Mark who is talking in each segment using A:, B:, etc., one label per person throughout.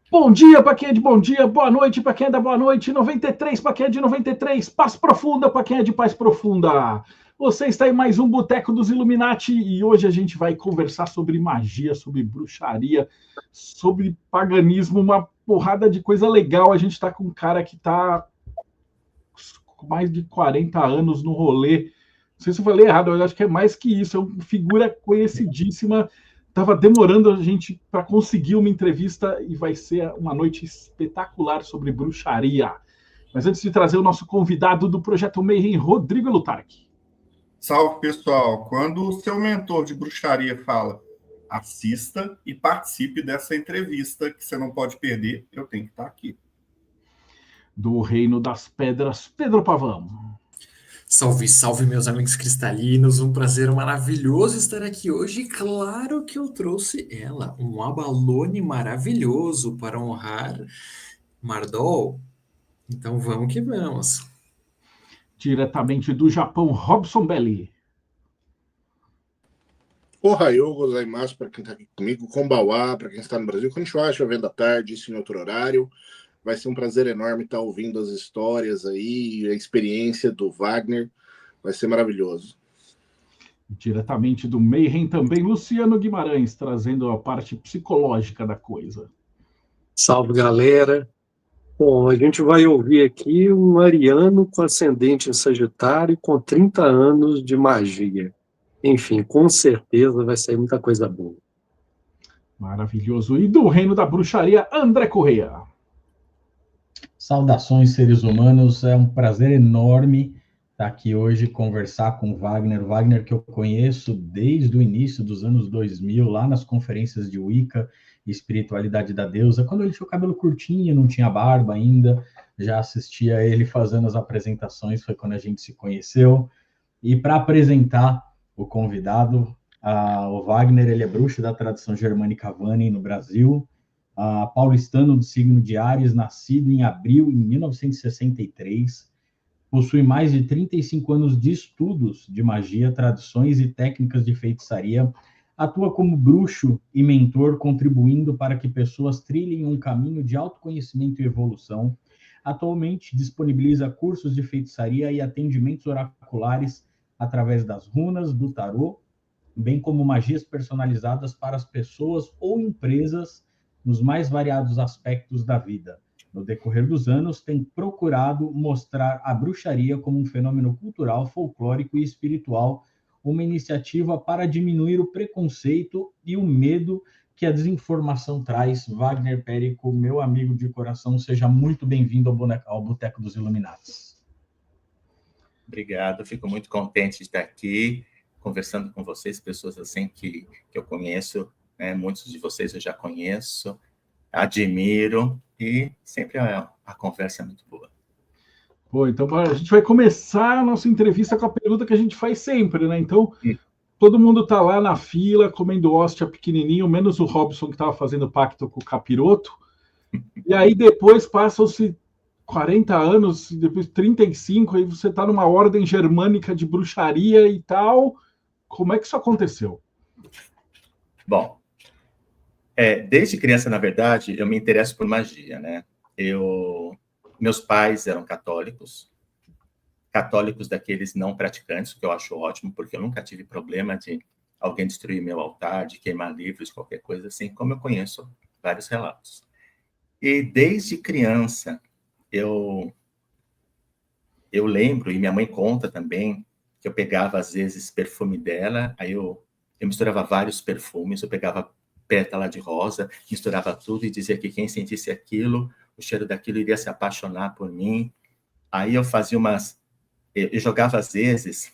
A: Bom dia para quem é de bom dia, boa noite para quem é da boa noite, 93 para quem é de 93, paz profunda para quem é de paz profunda. Você está em mais um Boteco dos Illuminati e hoje a gente vai conversar sobre magia, sobre bruxaria, sobre paganismo, uma porrada de coisa legal. A gente está com um cara que está com mais de 40 anos no rolê. Não sei se eu falei errado, eu acho que é mais que isso. É uma figura conhecidíssima. Estava demorando a gente para conseguir uma entrevista e vai ser uma noite espetacular sobre bruxaria. Mas antes de trazer o nosso convidado do Projeto Mayhem, Rodrigo Lutarque.
B: Salve, pessoal. Quando o seu mentor de bruxaria fala, assista e participe dessa entrevista que você não pode perder, eu tenho que estar aqui.
A: Do Reino das Pedras, Pedro Pavão.
C: Salve, salve, meus amigos cristalinos. Um prazer maravilhoso estar aqui hoje. E claro que eu trouxe ela, um abalone maravilhoso para honrar Mardol. Então vamos que vamos.
A: Diretamente do Japão, Robson Belli.
D: Ohayou gozaimasu para quem está aqui comigo, Konbawa para quem está no Brasil, Konnichiwa, chovendo à tarde, isso em outro horário. Vai ser um prazer enorme estar ouvindo as histórias aí, a experiência do Wagner, vai ser maravilhoso.
A: Diretamente do Mayhem também, Luciano Guimarães, trazendo a parte psicológica da coisa.
E: Salve, galera. Bom, a gente vai ouvir aqui um ariano com ascendente em Sagitário com 30 anos de magia. Enfim, com certeza vai sair muita coisa boa.
A: Maravilhoso. E do Reino da Bruxaria, André Correia.
F: Saudações, seres humanos. É um prazer enorme estar aqui hoje conversar com o Wagner. O Wagner que eu conheço desde o início dos anos 2000, lá nas conferências de Wicca e Espiritualidade da Deusa, quando ele tinha o cabelo curtinho, não tinha barba ainda. Já assistia ele fazendo as apresentações, foi quando a gente se conheceu. E para apresentar o convidado, o Wagner, ele é bruxo da tradição germânica Vanni no Brasil, paulistano do signo de Áries, nascido em abril de 1963, possui mais de 35 anos de estudos de magia, tradições e técnicas de feitiçaria, atua como bruxo e mentor, contribuindo para que pessoas trilhem um caminho de autoconhecimento e evolução. Atualmente disponibiliza cursos de feitiçaria e atendimentos oraculares através das runas, do tarô, bem como magias personalizadas para as pessoas ou empresas nos mais variados aspectos da vida. No decorrer dos anos, tem procurado mostrar a bruxaria como um fenômeno cultural, folclórico e espiritual, uma iniciativa para diminuir o preconceito e o medo que a desinformação traz. Wagner Périco, meu amigo de coração, seja muito bem-vindo ao Boteco dos Illuminatis.
G: Obrigado, fico muito contente de estar aqui, conversando com vocês, pessoas assim que eu conheço, né? Muitos de vocês eu já conheço, admiro, e sempre a conversa é muito boa.
A: Pô, então a gente vai começar a nossa entrevista com a pergunta que a gente faz sempre, né? Então, todo mundo está lá na fila, comendo hóstia pequenininho, menos o Robson que estava fazendo pacto com o capiroto. E aí depois passam-se 40 anos, depois 35, aí você está numa ordem germânica de bruxaria e tal. Como é que isso aconteceu?
G: Bom, desde criança, na verdade, eu me interesso por magia, né? Meus pais eram católicos daqueles não praticantes, o que eu acho ótimo, porque eu nunca tive problema de alguém destruir meu altar, de queimar livros, qualquer coisa assim, como eu conheço vários relatos. E desde criança, eu lembro, e minha mãe conta também, que eu pegava, às vezes, perfume dela, aí eu misturava vários perfumes, eu pegava pétala de rosa, misturava tudo e dizia que quem sentisse aquilo, o cheiro daquilo iria se apaixonar por mim. Aí eu fazia eu jogava, às vezes,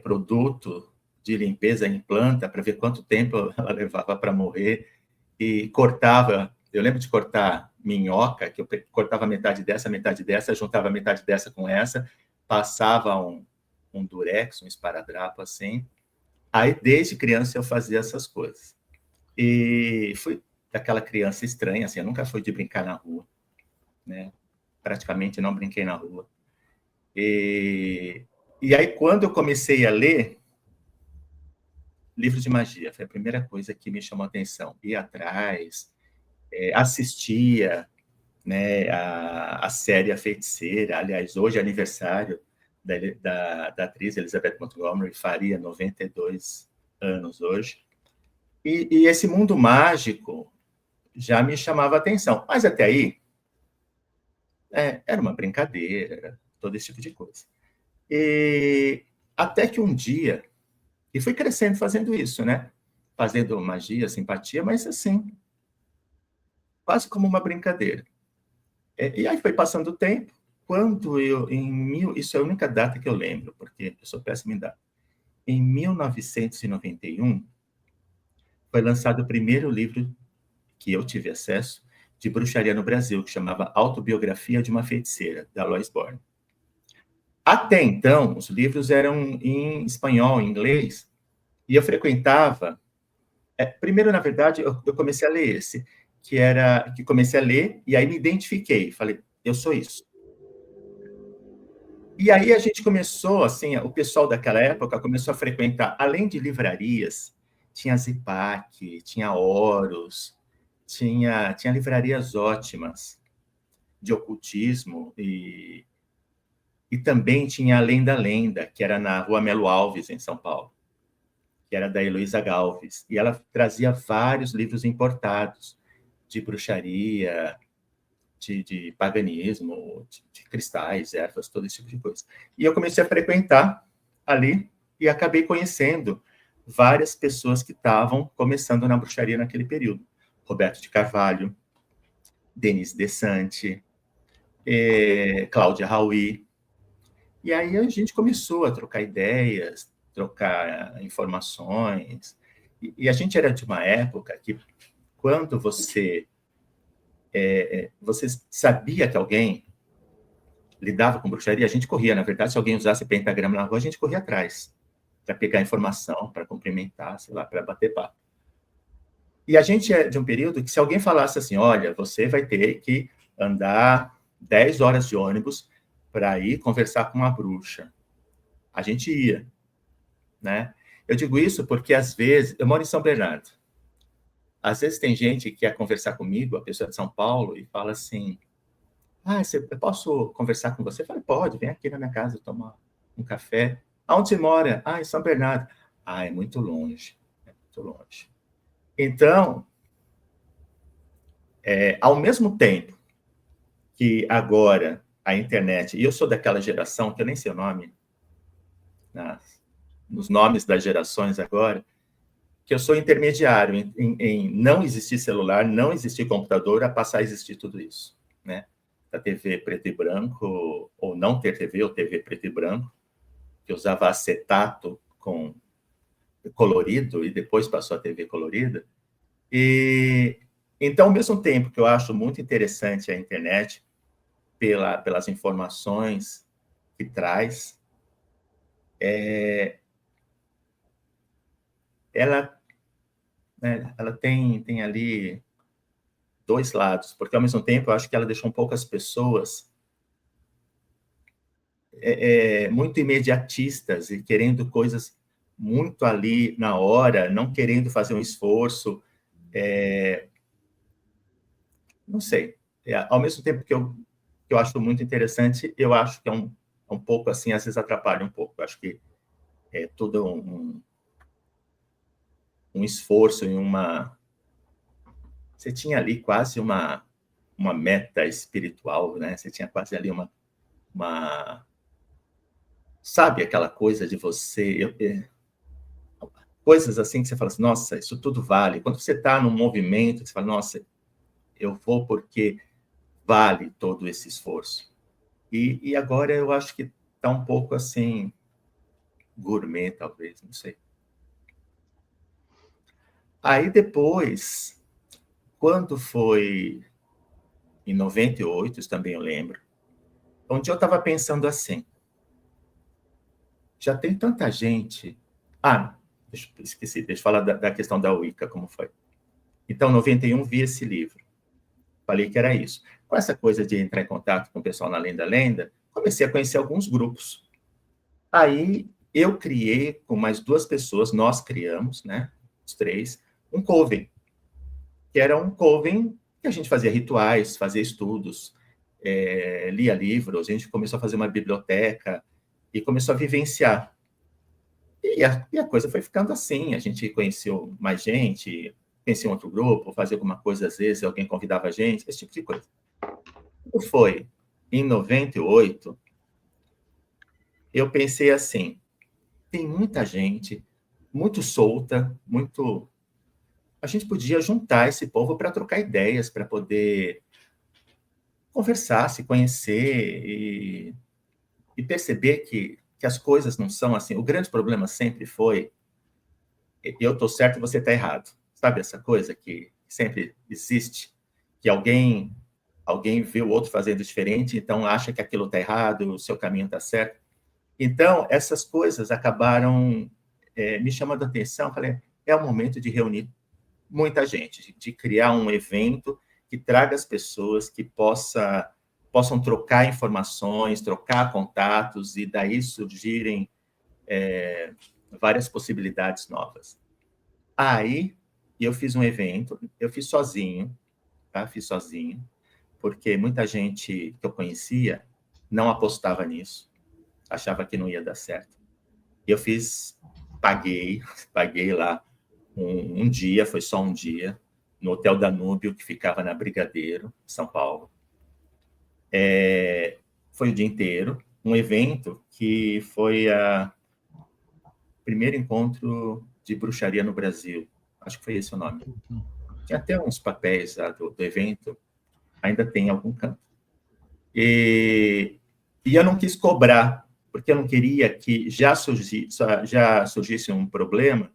G: produto de limpeza em planta para ver quanto tempo ela levava para morrer, e cortava. Eu lembro de cortar minhoca, que eu cortava metade dessa, juntava metade dessa com essa, passava um durex, um esparadrapo assim. Aí, desde criança, eu fazia essas coisas. E fui daquela criança estranha, assim, eu nunca fui de brincar na rua, né? Praticamente não brinquei na rua. E aí, quando eu comecei a ler livros de magia, foi a primeira coisa que me chamou a atenção. Ir atrás, assistia, né, a série A Feiticeira. Aliás, hoje é aniversário da atriz Elizabeth Montgomery, faria 92 anos hoje. E esse mundo mágico já me chamava a atenção. Mas até aí, era uma brincadeira, todo esse tipo de coisa. E até que um dia, e fui crescendo fazendo isso, né? Fazendo magia, simpatia, mas assim, quase como uma brincadeira. E aí foi passando o tempo, quando isso é a única data que eu lembro, porque eu sou péssimo em data. Em 1991, foi lançado o primeiro livro que eu tive acesso de bruxaria no Brasil, que chamava Autobiografia de uma Feiticeira, da Lois Born. Até então, os livros eram em espanhol, em inglês, e eu frequentava... primeiro, na verdade, eu comecei a ler esse, que comecei a ler, e aí me identifiquei, falei, eu sou isso. E aí a gente começou, assim, o pessoal daquela época começou a frequentar, além de livrarias, tinha Zipac, tinha Horus, tinha livrarias ótimas de ocultismo, e também tinha Além da Lenda, que era na Rua Melo Alves, em São Paulo, que era da Heloísa Galves, e ela trazia vários livros importados de bruxaria, de paganismo, de cristais, ervas, todo esse tipo de coisa. E eu comecei a frequentar ali e acabei conhecendo várias pessoas que estavam começando na bruxaria naquele período. Roberto de Carvalho, Denise Desante, Cláudia Raui. E aí a gente começou a trocar ideias, trocar informações. E a gente era de uma época que, quando você sabia que alguém lidava com bruxaria, a gente corria. Na verdade, se alguém usasse pentagrama na rua, a gente corria atrás para pegar informação, para cumprimentar, sei lá, para bater papo. E a gente é de um período que, se alguém falasse assim, olha, você vai ter que andar 10 horas de ônibus para ir conversar com uma bruxa, a gente ia, né? Eu digo isso porque, às vezes, eu moro em São Bernardo. Às vezes tem gente que quer conversar comigo, a pessoa de São Paulo, e fala assim, eu posso conversar com você? Eu falo, pode, vem aqui na minha casa tomar um café. Aonde você mora? Em São Bernardo. É muito longe, é muito longe. Então, ao mesmo tempo que agora a internet, e eu sou daquela geração, que eu nem sei o nome, nos nomes das gerações agora, que eu sou intermediário em não existir celular, não existir computador, a passar a existir tudo isso, né? Da TV preto e branco, ou não ter TV, ou TV preto e branco, que usava acetato com colorido, e depois passou a TV colorida. E então, ao mesmo tempo que eu acho muito interessante a internet, pelas informações que traz, ela tem ali dois lados, porque, ao mesmo tempo, eu acho que ela deixou poucas pessoas muito imediatistas e querendo coisas muito ali na hora, não querendo fazer um esforço. Não sei. Ao mesmo tempo que eu acho muito interessante, eu acho que é um pouco assim, às vezes atrapalha um pouco. Eu acho que é tudo um esforço em Você tinha ali quase uma meta espiritual, né? Você tinha quase ali sabe, aquela coisa de você... coisas assim que você fala assim, nossa, isso tudo vale. Quando você está num movimento, você fala, nossa, eu vou porque vale todo esse esforço. E agora eu acho que está um pouco assim, gourmet, talvez, não sei. Aí depois, quando foi em 98, isso também eu lembro, onde eu estava pensando assim, já tem tanta gente... esqueci, deixa eu falar da questão da Wicca, como foi. Então, em 91, vi esse livro. Falei que era isso. Com essa coisa de entrar em contato com o pessoal na Além da Lenda, comecei a conhecer alguns grupos. Aí, eu criei, com mais 2 pessoas, nós criamos, né, os 3, um coven, que era um coven a gente fazia rituais, fazia estudos, lia livros, a gente começou a fazer uma biblioteca e começou a vivenciar. E a coisa foi ficando assim, a gente conheceu mais gente, conhecia um outro grupo, fazia alguma coisa, às vezes alguém convidava a gente, esse tipo de coisa. Quando foi em 98, eu pensei assim, tem muita gente, muito solta, muito... A gente podia juntar esse povo para trocar ideias, para poder conversar, se conhecer e perceber que as coisas não são assim. O grande problema sempre foi eu estou certo, você está errado. Sabe essa coisa que sempre existe? Que alguém vê o outro fazendo diferente, então acha que aquilo está errado, o seu caminho está certo. Então, essas coisas acabaram me chamando a atenção. Falei, é o momento de reunir muita gente, de criar um evento que traga as pessoas, que possam trocar informações, trocar contatos, e daí surgirem várias possibilidades novas. Aí, eu fiz um evento, eu fiz sozinho, tá? Fiz sozinho, porque muita gente que eu conhecia não apostava nisso, achava que não ia dar certo. Eu paguei lá um dia, foi só um dia, no Hotel Danúbio, que ficava na Brigadeiro, São Paulo. Foi o dia inteiro, um evento que foi o primeiro encontro de bruxaria no Brasil. Acho que foi esse o nome. Tinha até uns papéis do evento, ainda tem em algum canto. E eu não quis cobrar, porque eu não queria que já surgisse um problema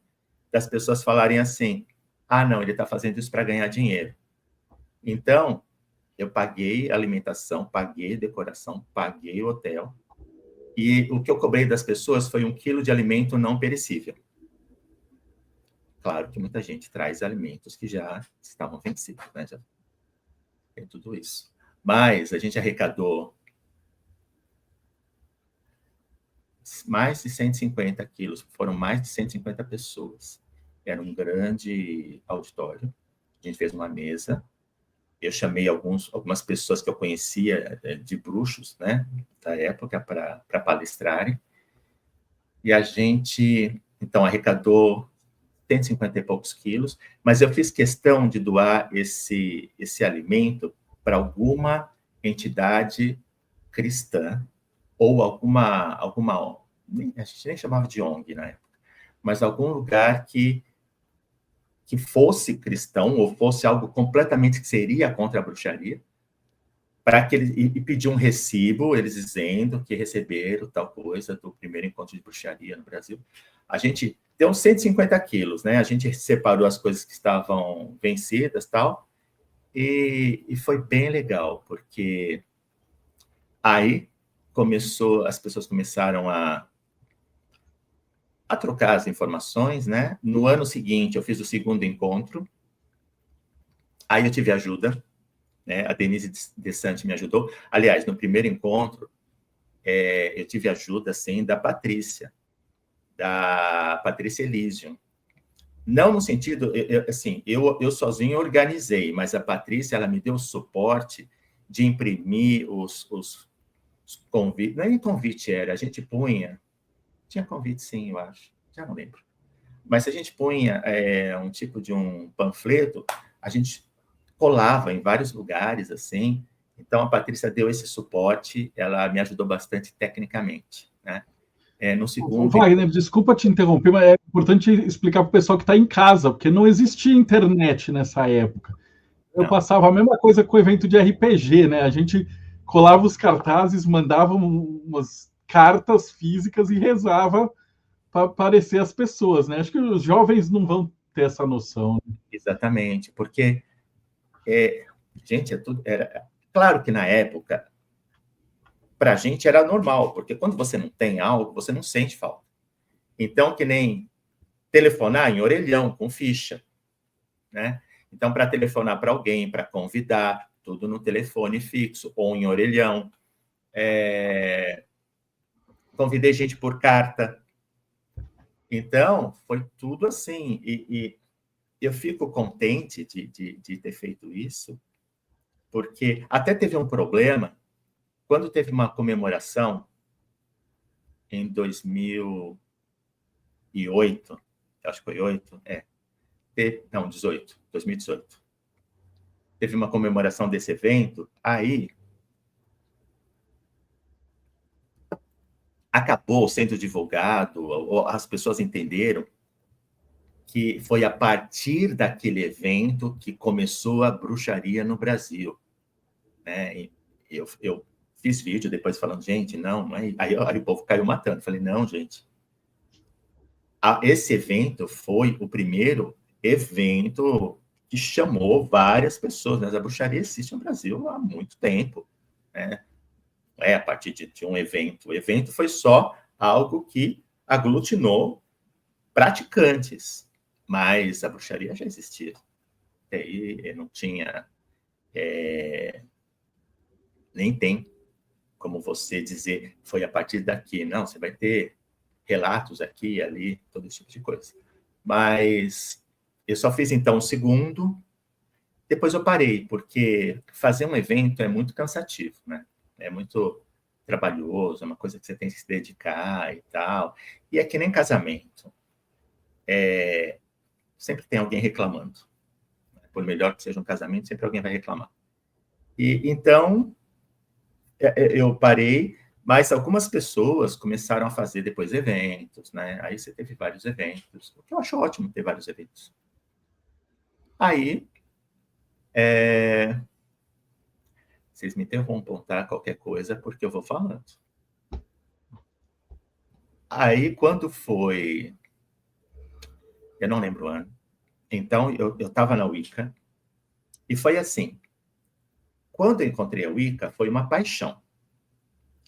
G: das pessoas falarem assim, não, ele está fazendo isso para ganhar dinheiro. Então, eu paguei alimentação, paguei decoração, paguei hotel, e o que eu cobrei das pessoas foi 1 quilo de alimento não perecível. Claro que muita gente traz alimentos que já estavam vencidos, né? Já tem tudo isso. Mas a gente arrecadou mais de 150 quilos, foram mais de 150 pessoas. Era um grande auditório. A gente fez uma mesa. Eu chamei algumas pessoas que eu conhecia de bruxos, né, da época, para palestrarem. E a gente, então, arrecadou 150 e poucos quilos, mas eu fiz questão de doar esse alimento para alguma entidade cristã ou alguma a gente nem chamava de ONG na época, mas algum lugar que fosse cristão ou fosse algo completamente que seria contra a bruxaria, para que eles e pedir um recibo, eles dizendo que receberam tal coisa do primeiro encontro de bruxaria no Brasil. A gente deu uns 150 quilos, né? A gente separou as coisas que estavam vencidas, tal, e foi bem legal, porque aí as pessoas começaram a trocar as informações, né? No ano seguinte, eu fiz o segundo encontro, aí eu tive ajuda, né? A Denise Desante me ajudou. Aliás, no primeiro encontro, eu tive ajuda, assim, da Patrícia Elysium. Não no sentido, eu sozinho organizei, mas a Patrícia, ela me deu o suporte de imprimir os convites. Não é nem convite, a gente punha. Tinha convite, sim, eu acho. Já não lembro. Mas se a gente punha um tipo de um panfleto, a gente colava em vários lugares, assim. Então, a Patrícia deu esse suporte, ela me ajudou bastante tecnicamente, né? No segundo...
A: Wagner, desculpa te interromper, mas é importante explicar para o pessoal que está em casa, porque não existia internet nessa época. Eu passava a mesma coisa com o evento de RPG, né? A gente colava os cartazes, mandava umas cartas físicas e rezava para aparecer as pessoas, né? Acho que os jovens não vão ter essa noção. Né?
G: Exatamente, porque, gente, claro que na época, para a gente era normal, porque quando você não tem algo, você não sente falta. Então, que nem telefonar em orelhão, com ficha, né? Então, para telefonar para alguém, para convidar, tudo no telefone fixo ou em orelhão. Convidei gente por carta. Então, foi tudo assim. E eu fico contente de ter feito isso, porque até teve um problema, quando teve uma comemoração em 2008, acho que foi 8, não, 2018. Teve uma comemoração desse evento, aí acabou sendo divulgado, ou as pessoas entenderam que foi a partir daquele evento que começou a bruxaria no Brasil, né? Eu fiz vídeo depois falando, gente, não é... Aí o povo caiu matando. Falei, não, gente. Esse evento foi o primeiro evento que chamou várias pessoas, né? A bruxaria existe no Brasil há muito tempo, né? A partir de um evento. O evento foi só algo que aglutinou praticantes, mas a bruxaria já existia. E aí não tinha... nem tem como você dizer, foi a partir daqui. Não, você vai ter relatos aqui e ali, todo esse tipo de coisa. Mas eu só fiz, então, o segundo, depois eu parei, porque fazer um evento é muito cansativo, né? É muito trabalhoso, é uma coisa que você tem que se dedicar e tal. E é que nem casamento. Sempre tem alguém reclamando. Por melhor que seja um casamento, sempre alguém vai reclamar. E então, eu parei, mas algumas pessoas começaram a fazer depois eventos, né? Aí você teve vários eventos, o que eu acho ótimo ter vários eventos. Aí, vocês me interrompam, tá? Qualquer coisa, porque eu vou falando. Aí, quando foi... Eu não lembro o ano. Então, eu estava na Wicca, e foi assim. Quando eu encontrei a Wicca, foi uma paixão.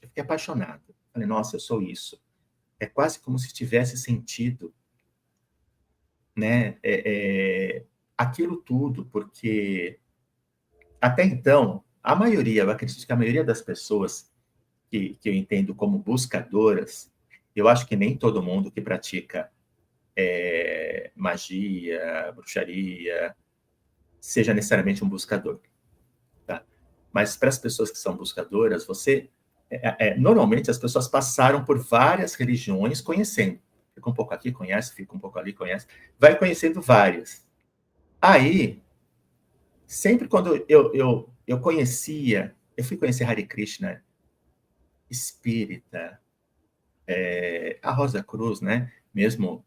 G: Eu fiquei apaixonado. Falei, nossa, eu sou isso. É quase como se tivesse sentido, né, aquilo tudo, porque até então, eu acredito que a maioria das pessoas que eu entendo como buscadoras, eu acho que nem todo mundo que pratica magia, bruxaria, seja necessariamente um buscador. Tá? Mas para as pessoas que são buscadoras, normalmente as pessoas passaram por várias religiões conhecendo. Fica um pouco aqui, conhece, fica um pouco ali, conhece. Vai conhecendo várias. Aí, sempre quando eu conhecia, eu fui conhecer Hare Krishna, espírita, a Rosa Cruz, né? Mesmo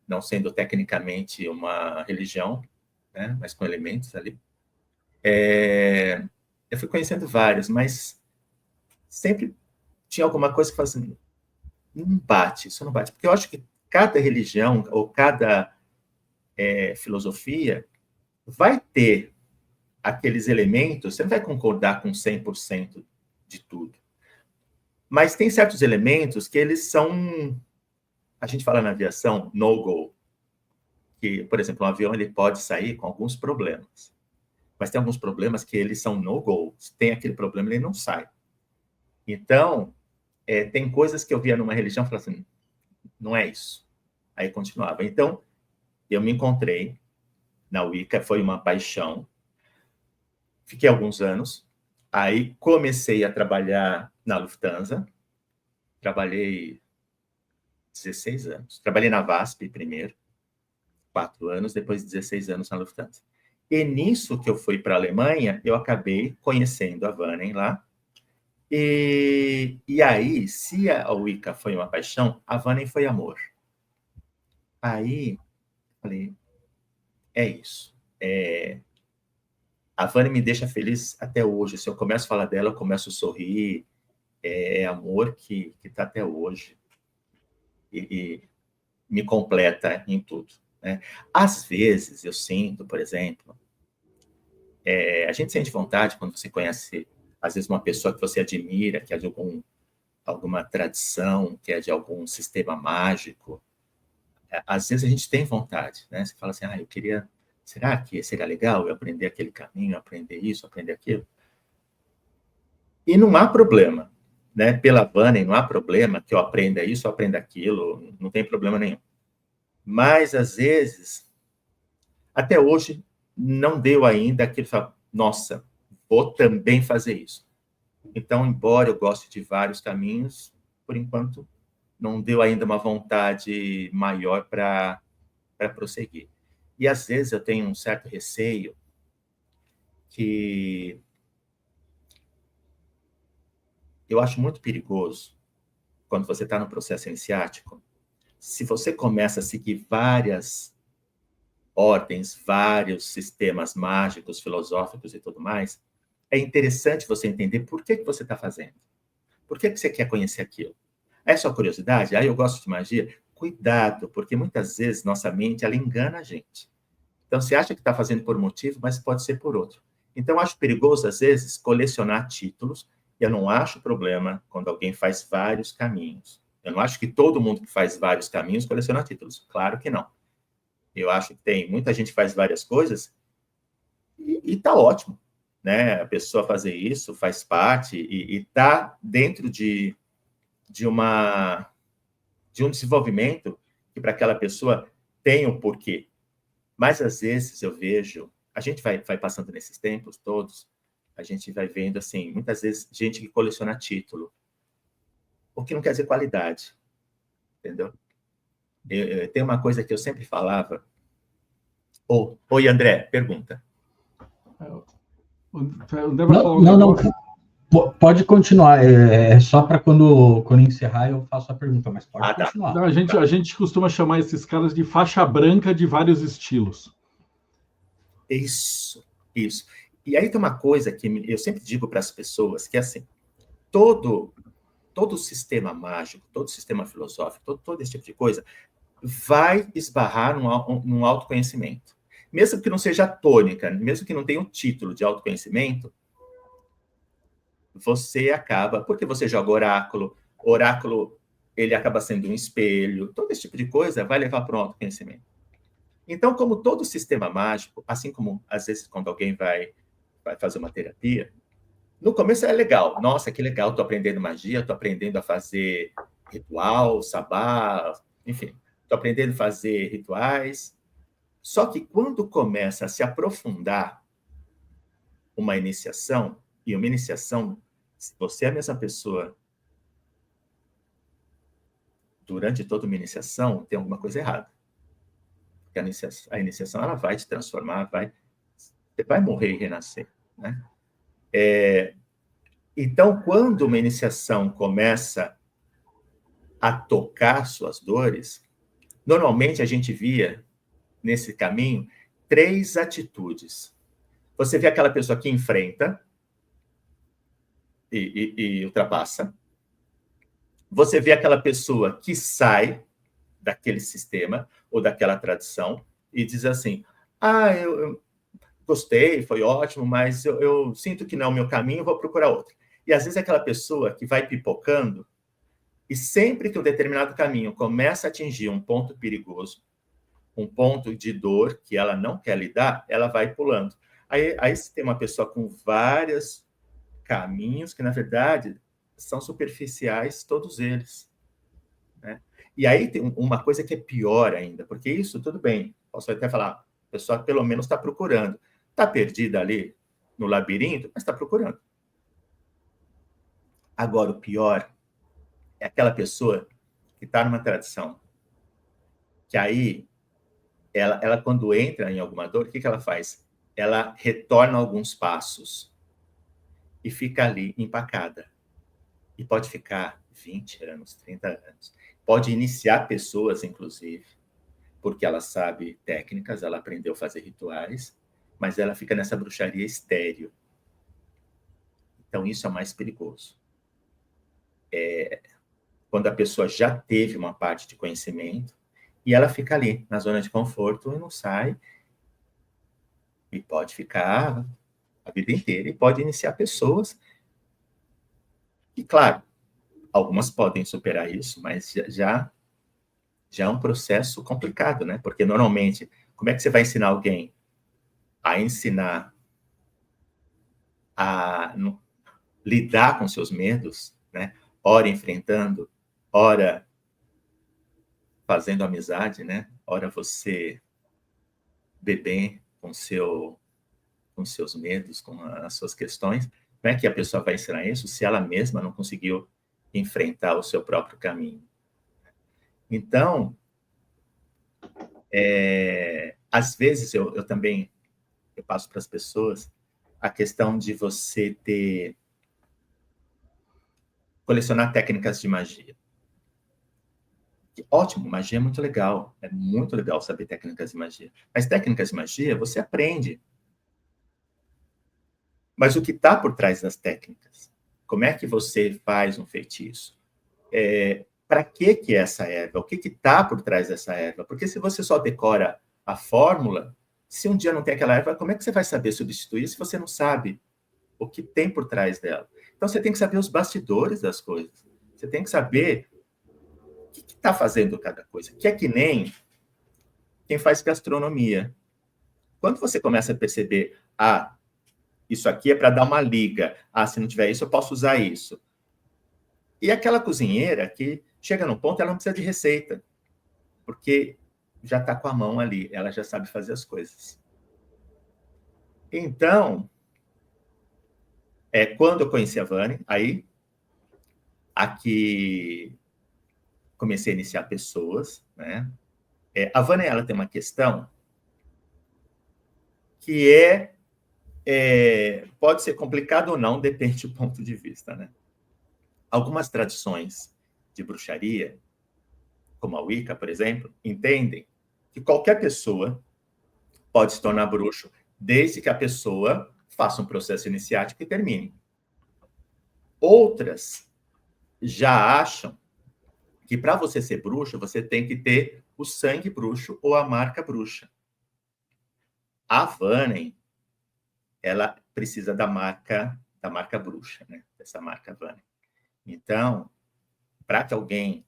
G: não sendo tecnicamente uma religião, né? Mas com elementos ali. Eu fui conhecendo várias, mas sempre tinha alguma coisa que falava assim, não bate, isso não bate. Porque eu acho que cada religião ou cada filosofia vai ter aqueles elementos, você não vai concordar com 100% de tudo. Mas tem certos elementos que eles são, a gente fala na aviação, no-go. Que, por exemplo, um avião ele pode sair com alguns problemas. Mas tem alguns problemas que eles são no-go. Se tem aquele problema, ele não sai. Então, tem coisas que eu via numa religião e falava assim, não é isso. Aí continuava. Então, eu me encontrei na Wicca, foi uma paixão. Fiquei alguns anos. Aí comecei a trabalhar na Lufthansa. Trabalhei 16 anos. Trabalhei na VASP primeiro, 4 anos, depois 16 anos na Lufthansa. E nisso que eu fui para a Alemanha, eu acabei conhecendo a Vânia lá. E aí, se a Wicca foi uma paixão, a Vânia foi amor. Aí, falei, é isso. A Vânia me deixa feliz até hoje. Se eu começo a falar dela, eu começo a sorrir. É amor que está até hoje. E me completa em tudo. Né? Às vezes, eu sinto, por exemplo, a gente sente vontade quando você conhece, às vezes, uma pessoa que você admira, que é de alguma tradição, que é de algum sistema mágico. Às vezes a gente tem vontade, né? Você fala assim, eu queria... Será que seria legal eu aprender aquele caminho, aprender isso, aprender aquilo? E não há problema, né? Pela Vânia, não há problema que eu aprenda isso, eu aprenda aquilo, não tem problema nenhum. Mas, às vezes, até hoje, não deu ainda aquilo, nossa, vou também fazer isso. Então, embora eu goste de vários caminhos, por enquanto, não deu ainda uma vontade maior para prosseguir. E, às vezes, eu tenho um certo receio que eu acho muito perigoso quando você está no processo iniciático. Se você começa a seguir várias ordens, vários sistemas mágicos, filosóficos e tudo mais, é interessante você entender por que você está fazendo. Por que você quer conhecer aquilo? É só curiosidade? Eu gosto de magia? Cuidado, porque muitas vezes nossa mente, ela engana a gente. Então, você acha que está fazendo por um motivo, mas pode ser por outro. Então, eu acho perigoso, às vezes, colecionar títulos. Eu não acho problema quando alguém faz vários caminhos. Eu não acho que todo mundo que faz vários caminhos coleciona títulos. Claro que não. Eu acho que tem muita gente que faz várias coisas e está ótimo, né? A pessoa fazer isso faz parte e está dentro de um desenvolvimento que para aquela pessoa tem um porquê. Mas, às vezes, eu vejo... A gente vai passando nesses tempos todos, a gente vai vendo, assim, muitas vezes, gente que coleciona título, o que não quer dizer qualidade, entendeu? Tem uma coisa que eu sempre falava... Oi, André, pergunta.
A: O André vai falar um negócio.
F: Pode continuar. É só para quando encerrar eu faço a pergunta, mas pode continuar.
A: Não, a gente costuma chamar esses caras de faixa branca de vários estilos.
G: Isso. E aí tem uma coisa que eu sempre digo para as pessoas, que é assim, todo sistema mágico, todo sistema filosófico, todo esse tipo de coisa, vai esbarrar num autoconhecimento. Mesmo que não seja tônica, mesmo que não tenha um título de autoconhecimento, você acaba... Porque você joga oráculo, ele acaba sendo um espelho, todo esse tipo de coisa vai levar para um autoconhecimento. Então, como todo sistema mágico, assim como, às vezes, quando alguém vai fazer uma terapia, no começo é legal. Nossa, que legal, estou aprendendo magia, estou aprendendo a fazer ritual, sabá, enfim, estou aprendendo a fazer rituais. Só que quando começa a se aprofundar uma iniciação, e uma iniciação, se você é a mesma pessoa durante toda uma iniciação, tem alguma coisa errada. Porque a iniciação ela vai te transformar, você vai morrer e renascer, né? Então, quando uma iniciação começa a tocar suas dores, normalmente a gente via, nesse caminho, 3 atitudes. Você vê aquela pessoa que enfrenta e ultrapassa. Você vê aquela pessoa que sai daquele sistema ou daquela tradição e diz assim, eu gostei, foi ótimo, mas eu sinto que não é o meu caminho, vou procurar outro. E, às vezes, aquela pessoa que vai pipocando e sempre que um determinado caminho começa a atingir um ponto perigoso, um ponto de dor que ela não quer lidar, ela vai pulando. Aí você tem uma pessoa com vários caminhos que, na verdade, são superficiais, todos eles, né? E aí tem uma coisa que é pior ainda, porque isso, tudo bem, posso até falar, a pessoa pelo menos está procurando. Está perdida ali no labirinto, mas está procurando. Agora, o pior é aquela pessoa que está numa tradição, que aí, ela quando entra em alguma dor, o que ela faz? Ela retorna alguns passos e fica ali empacada. E pode ficar 20 anos, 30 anos. Pode iniciar pessoas, inclusive, porque ela sabe técnicas, ela aprendeu a fazer rituais, mas ela fica nessa bruxaria estéril. Então, isso é mais perigoso. Quando a pessoa já teve uma parte de conhecimento e ela fica ali, na zona de conforto, e não sai, e pode ficar a vida inteira, e pode iniciar pessoas. E, claro, algumas podem superar isso, mas já é um processo complicado, né? Porque, normalmente, como é que você vai ensinar alguém a ensinar a lidar com seus medos, né? Ora enfrentando, ora fazendo amizade, né? Ora você beber com seu com seus medos, com as suas questões. Como é que a pessoa vai ensinar isso se ela mesma não conseguiu enfrentar o seu próprio caminho? Então, às vezes eu também passo para as pessoas a questão de você colecionar técnicas de magia. Ótimo, magia é muito legal saber técnicas de magia. Mas técnicas de magia você aprende. Mas o que está por trás das técnicas? Como é que você faz um feitiço? Para que é essa erva? O que está por trás dessa erva? Porque se você só decora a fórmula, se um dia não tem aquela erva, como é que você vai saber substituir se você não sabe o que tem por trás dela? Então, você tem que saber os bastidores das coisas. Você tem que saber o que está fazendo cada coisa. Que é que nem quem faz gastronomia. Quando você começa a perceber, isso aqui é para dar uma liga. Se não tiver isso, eu posso usar isso. E aquela cozinheira que chega num ponto, ela não precisa de receita. Porque já está com a mão ali. Ela já sabe fazer as coisas. Então, quando eu conheci a Vânia, aí aqui comecei a iniciar pessoas, né? A Vânia, ela tem uma questão que pode ser complicado ou não, depende do ponto de vista, né? Algumas tradições de bruxaria, como a Wicca, por exemplo, entendem que qualquer pessoa pode se tornar bruxo, desde que a pessoa faça um processo iniciático e termine. Outras já acham que para você ser bruxo, você tem que ter o sangue bruxo ou a marca bruxa. A Vânia, ela precisa da marca bruxa, né? Dessa marca Vânia. Então, para que alguém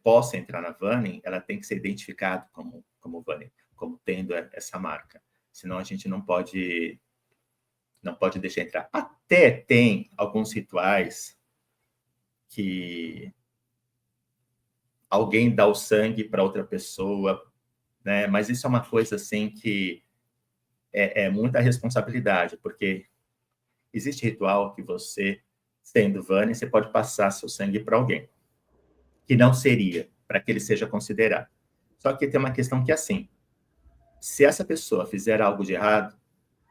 G: possa entrar na Vânia, ela tem que ser identificado como Vânia, como tendo essa marca. Senão a gente não pode deixar entrar. Até tem alguns rituais que alguém dá o sangue para outra pessoa, né? Mas isso é uma coisa assim que é muita responsabilidade, porque existe ritual que você, sendo Vânia, você pode passar seu sangue para alguém, que não seria, para que ele seja considerado. Só que tem uma questão que é assim, se essa pessoa fizer algo de errado,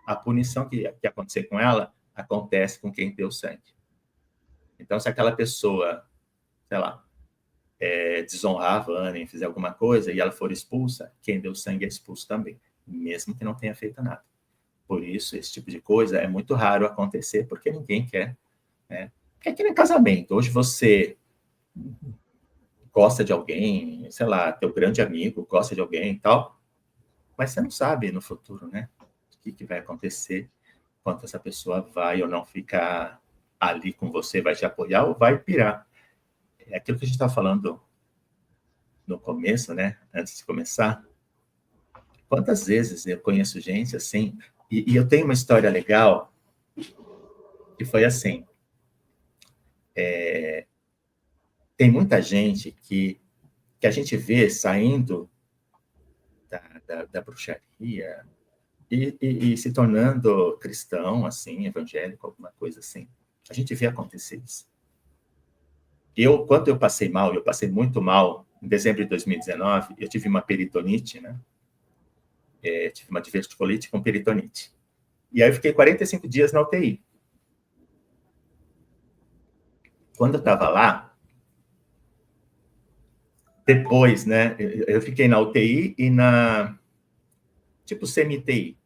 G: a punição que acontecer com ela, acontece com quem deu sangue. Então, se aquela pessoa, sei lá, desonrar a Vânia, fizer alguma coisa, e ela for expulsa, quem deu sangue é expulso também, mesmo que não tenha feito nada. Por isso, esse tipo de coisa é muito raro acontecer, porque ninguém quer, né? É que nem casamento. Hoje você gosta de alguém, sei lá, teu grande amigo gosta de alguém e tal, mas você não sabe no futuro, né? O que vai acontecer, quanto essa pessoa vai ou não ficar ali com você, vai te apoiar ou vai pirar. É aquilo que a gente estava falando no começo, né? Antes de começar. Quantas vezes eu conheço gente assim, e eu tenho uma história legal, que foi assim, tem muita gente que a gente vê saindo da bruxaria e se tornando cristão, assim, evangélico, alguma coisa assim. A gente vê acontecer isso. Quando eu passei muito mal, em dezembro de 2019, eu tive uma peritonite, né? Tive uma diverticulite com peritonite. E aí eu fiquei 45 dias na UTI. Quando eu estava lá, depois, né, eu fiquei na UTI e tipo semi-UTI,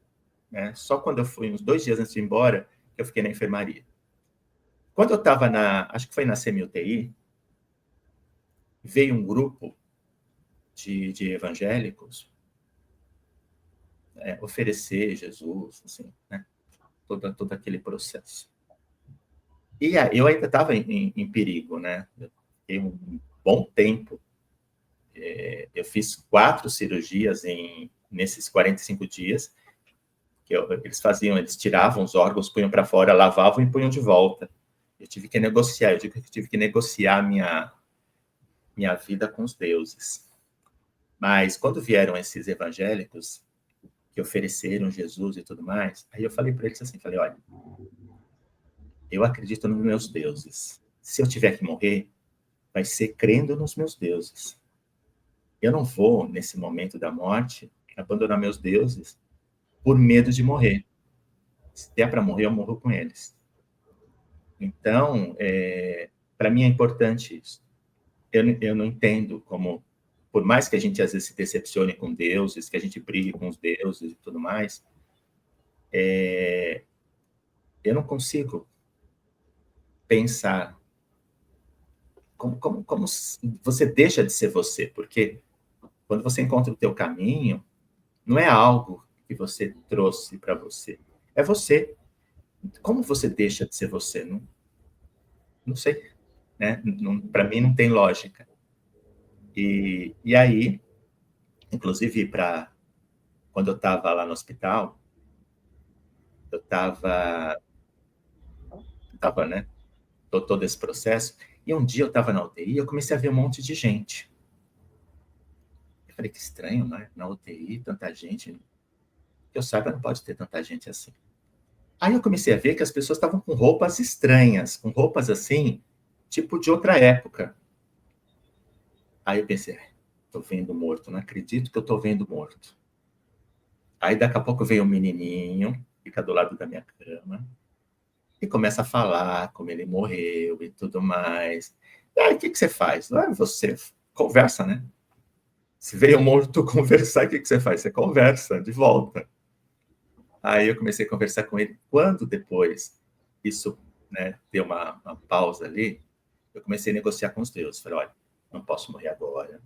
G: né? Só quando eu fui, uns 2 dias antes de ir embora, eu fiquei na enfermaria. Quando eu estava acho que foi na semi-UTI, veio um grupo de evangélicos oferecer Jesus, assim, né? Todo aquele processo. E eu ainda estava em perigo, né? Eu fiquei um bom tempo. Eu fiz 4 cirurgias nesses 45 dias. Eles tiravam os órgãos, punham para fora, lavavam e punham de volta. Eu tive que negociar, minha vida com os deuses. Mas quando vieram esses evangélicos, que ofereceram Jesus e tudo mais. Aí eu falei para eles assim, falei, olha, eu acredito nos meus deuses. Se eu tiver que morrer, vai ser crendo nos meus deuses. Eu não vou, nesse momento da morte, abandonar meus deuses por medo de morrer. Se der para morrer, eu morro com eles. Então, para mim é importante isso. Eu não entendo como, por mais que a gente às vezes se decepcione com deuses, que a gente brigue com os deuses e tudo mais, eu não consigo pensar como você deixa de ser você, porque quando você encontra o teu caminho, não é algo que você trouxe para você, é você. Como você deixa de ser você? Não sei, né? Para mim não tem lógica. E aí, inclusive, quando eu estava lá no hospital, eu estava, né? Todo esse processo, e um dia eu estava na UTI e eu comecei a ver um monte de gente. Eu falei, que estranho, né? Na UTI, tanta gente. Que eu saiba, não pode ter tanta gente assim. Aí eu comecei a ver que as pessoas estavam com roupas estranhas, com roupas assim, tipo de outra época. Aí eu pensei, tô vendo morto, não acredito que eu tô vendo morto. Aí daqui a pouco veio um menininho, fica do lado da minha cama, e começa a falar como ele morreu e tudo mais. Aí o que você faz? Você conversa, né? Se veio morto conversar, o que você faz? Você conversa de volta. Aí eu comecei a conversar com ele. Quando depois isso, né, deu uma pausa ali, eu comecei a negociar com os deuses. Falei, olha, não posso morrer agora.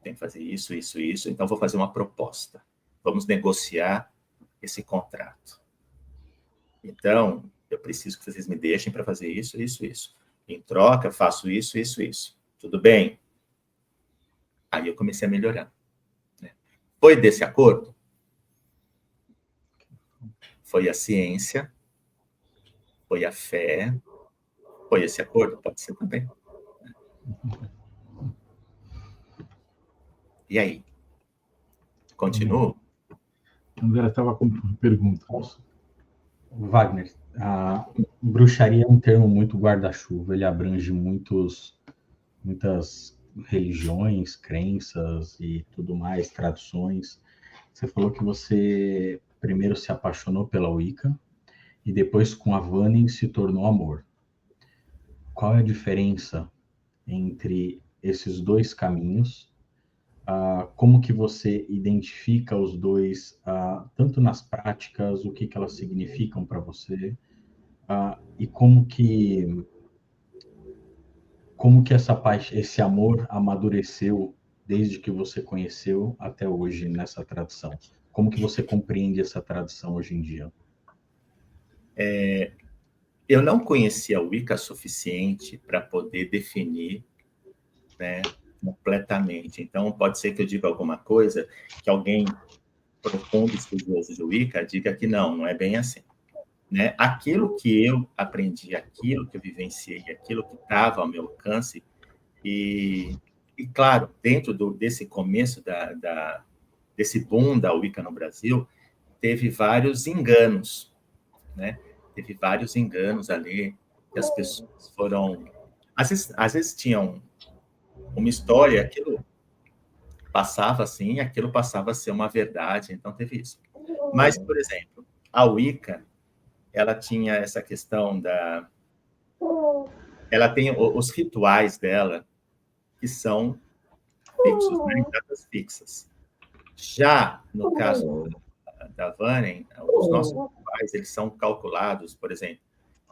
G: Tem que fazer isso, isso, isso. Então vou fazer uma proposta. Vamos negociar esse contrato. Então, eu preciso que vocês me deixem para fazer isso, isso, isso. Em troca, eu faço isso, isso, isso. Tudo bem? Aí eu comecei a melhorar. Né? Foi desse acordo? Foi a ciência, foi a fé, foi esse acordo? Pode ser também. E aí? Continuo?
A: André estava com perguntas.
F: Wagner, a bruxaria é um termo muito guarda-chuva, ele abrange muitas religiões, crenças e tudo mais, tradições. Você falou que você primeiro se apaixonou pela Wicca e depois com a Vanning se tornou amor. Qual é a diferença entre esses dois caminhos? Como que você identifica os dois, tanto nas práticas, o que elas significam para você, e como que esse amor amadureceu desde que você conheceu até hoje nessa tradição? Como que você compreende essa tradição hoje em dia?
G: Eu não conhecia a Wicca suficiente para poder definir, né, completamente. Então, pode ser que eu diga alguma coisa que alguém profundo, estudioso de Wicca, diga que não é bem assim. Né? Aquilo que eu aprendi, aquilo que eu vivenciei, aquilo que estava ao meu alcance, e claro, dentro desse começo desse boom da Wicca no Brasil, teve vários enganos, né? Teve vários enganos ali, que as pessoas foram... Às vezes tinham uma história, aquilo passava assim, aquilo passava a ser uma verdade, então teve isso. Mas, por exemplo, a Wicca, ela tinha essa questão ela tem os rituais dela, que são fixos, né, em datas fixas. Já no caso da Vanning, os nossos rituais, eles são calculados, por exemplo,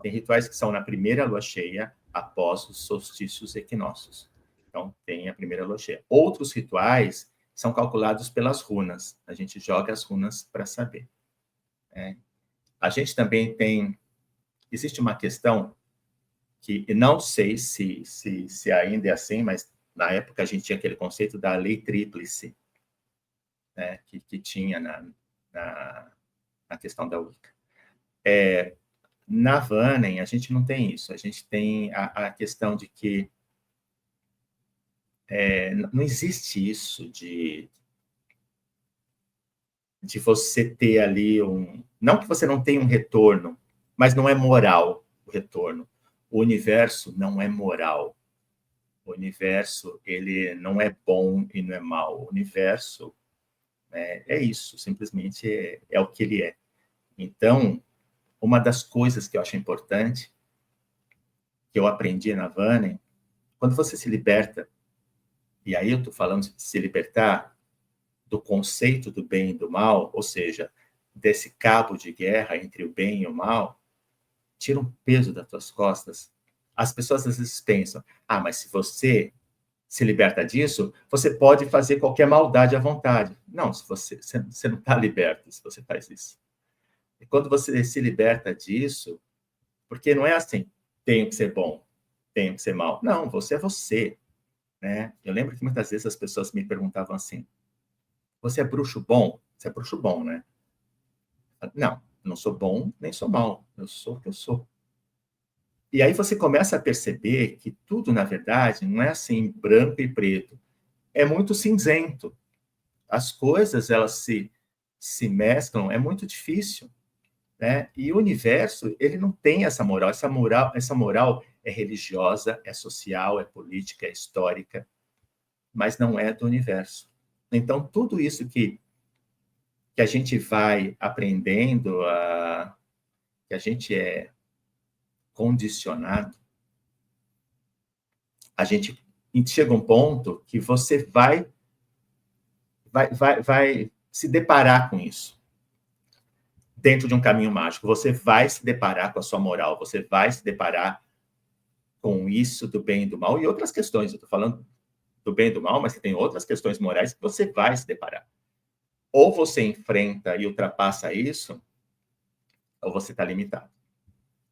G: tem rituais que são na primeira lua cheia, após os solstícios equinócios. Então, tem a primeira lua cheia. Outros rituais são calculados pelas runas. A gente joga as runas para saber. A gente também tem... Existe uma questão que não sei se ainda é assim, mas na época a gente tinha aquele conceito da lei tríplice, né, que tinha na questão da Wicca. Na Vanning, a gente não tem isso. A gente tem a questão de que não existe isso de você ter ali não que você não tenha um retorno, mas não é moral o retorno. O universo não é moral. O universo, ele não é bom e não é mal. O universo é isso, simplesmente é o que ele é. Então, uma das coisas que eu acho importante, que eu aprendi na Vânia, quando você se liberta, e aí eu estou falando de se libertar do conceito do bem e do mal, ou seja, desse cabo de guerra entre o bem e o mal, tira um peso das tuas costas. As pessoas às vezes pensam, mas se você se liberta disso, você pode fazer qualquer maldade à vontade. Não, se você não está liberto se você faz isso. E quando você se liberta disso, porque não é assim, tenho que ser bom, tenho que ser mal. Não, você é você. Né? Eu lembro que muitas vezes as pessoas me perguntavam assim, você é bruxo bom? Você é bruxo bom, né? Não, não sou bom, nem sou mal. Eu sou o que eu sou. E aí você começa a perceber que tudo, na verdade, não é assim branco e preto. É muito cinzento. As coisas, elas se mesclam, é muito difícil. Né? E o universo, ele não tem essa moral. Essa moral é religiosa, é social, é política, é histórica, mas não é do universo. Então, tudo isso que a gente vai aprendendo, que a gente é condicionado, a gente chega a um ponto que você vai se deparar com isso. Dentro de um caminho mágico, você vai se deparar com a sua moral, você vai se deparar com isso do bem e do mal e outras questões. Eu estou falando do bem e do mal, mas tem outras questões morais que você vai se deparar. Ou você enfrenta e ultrapassa isso, ou você está limitado.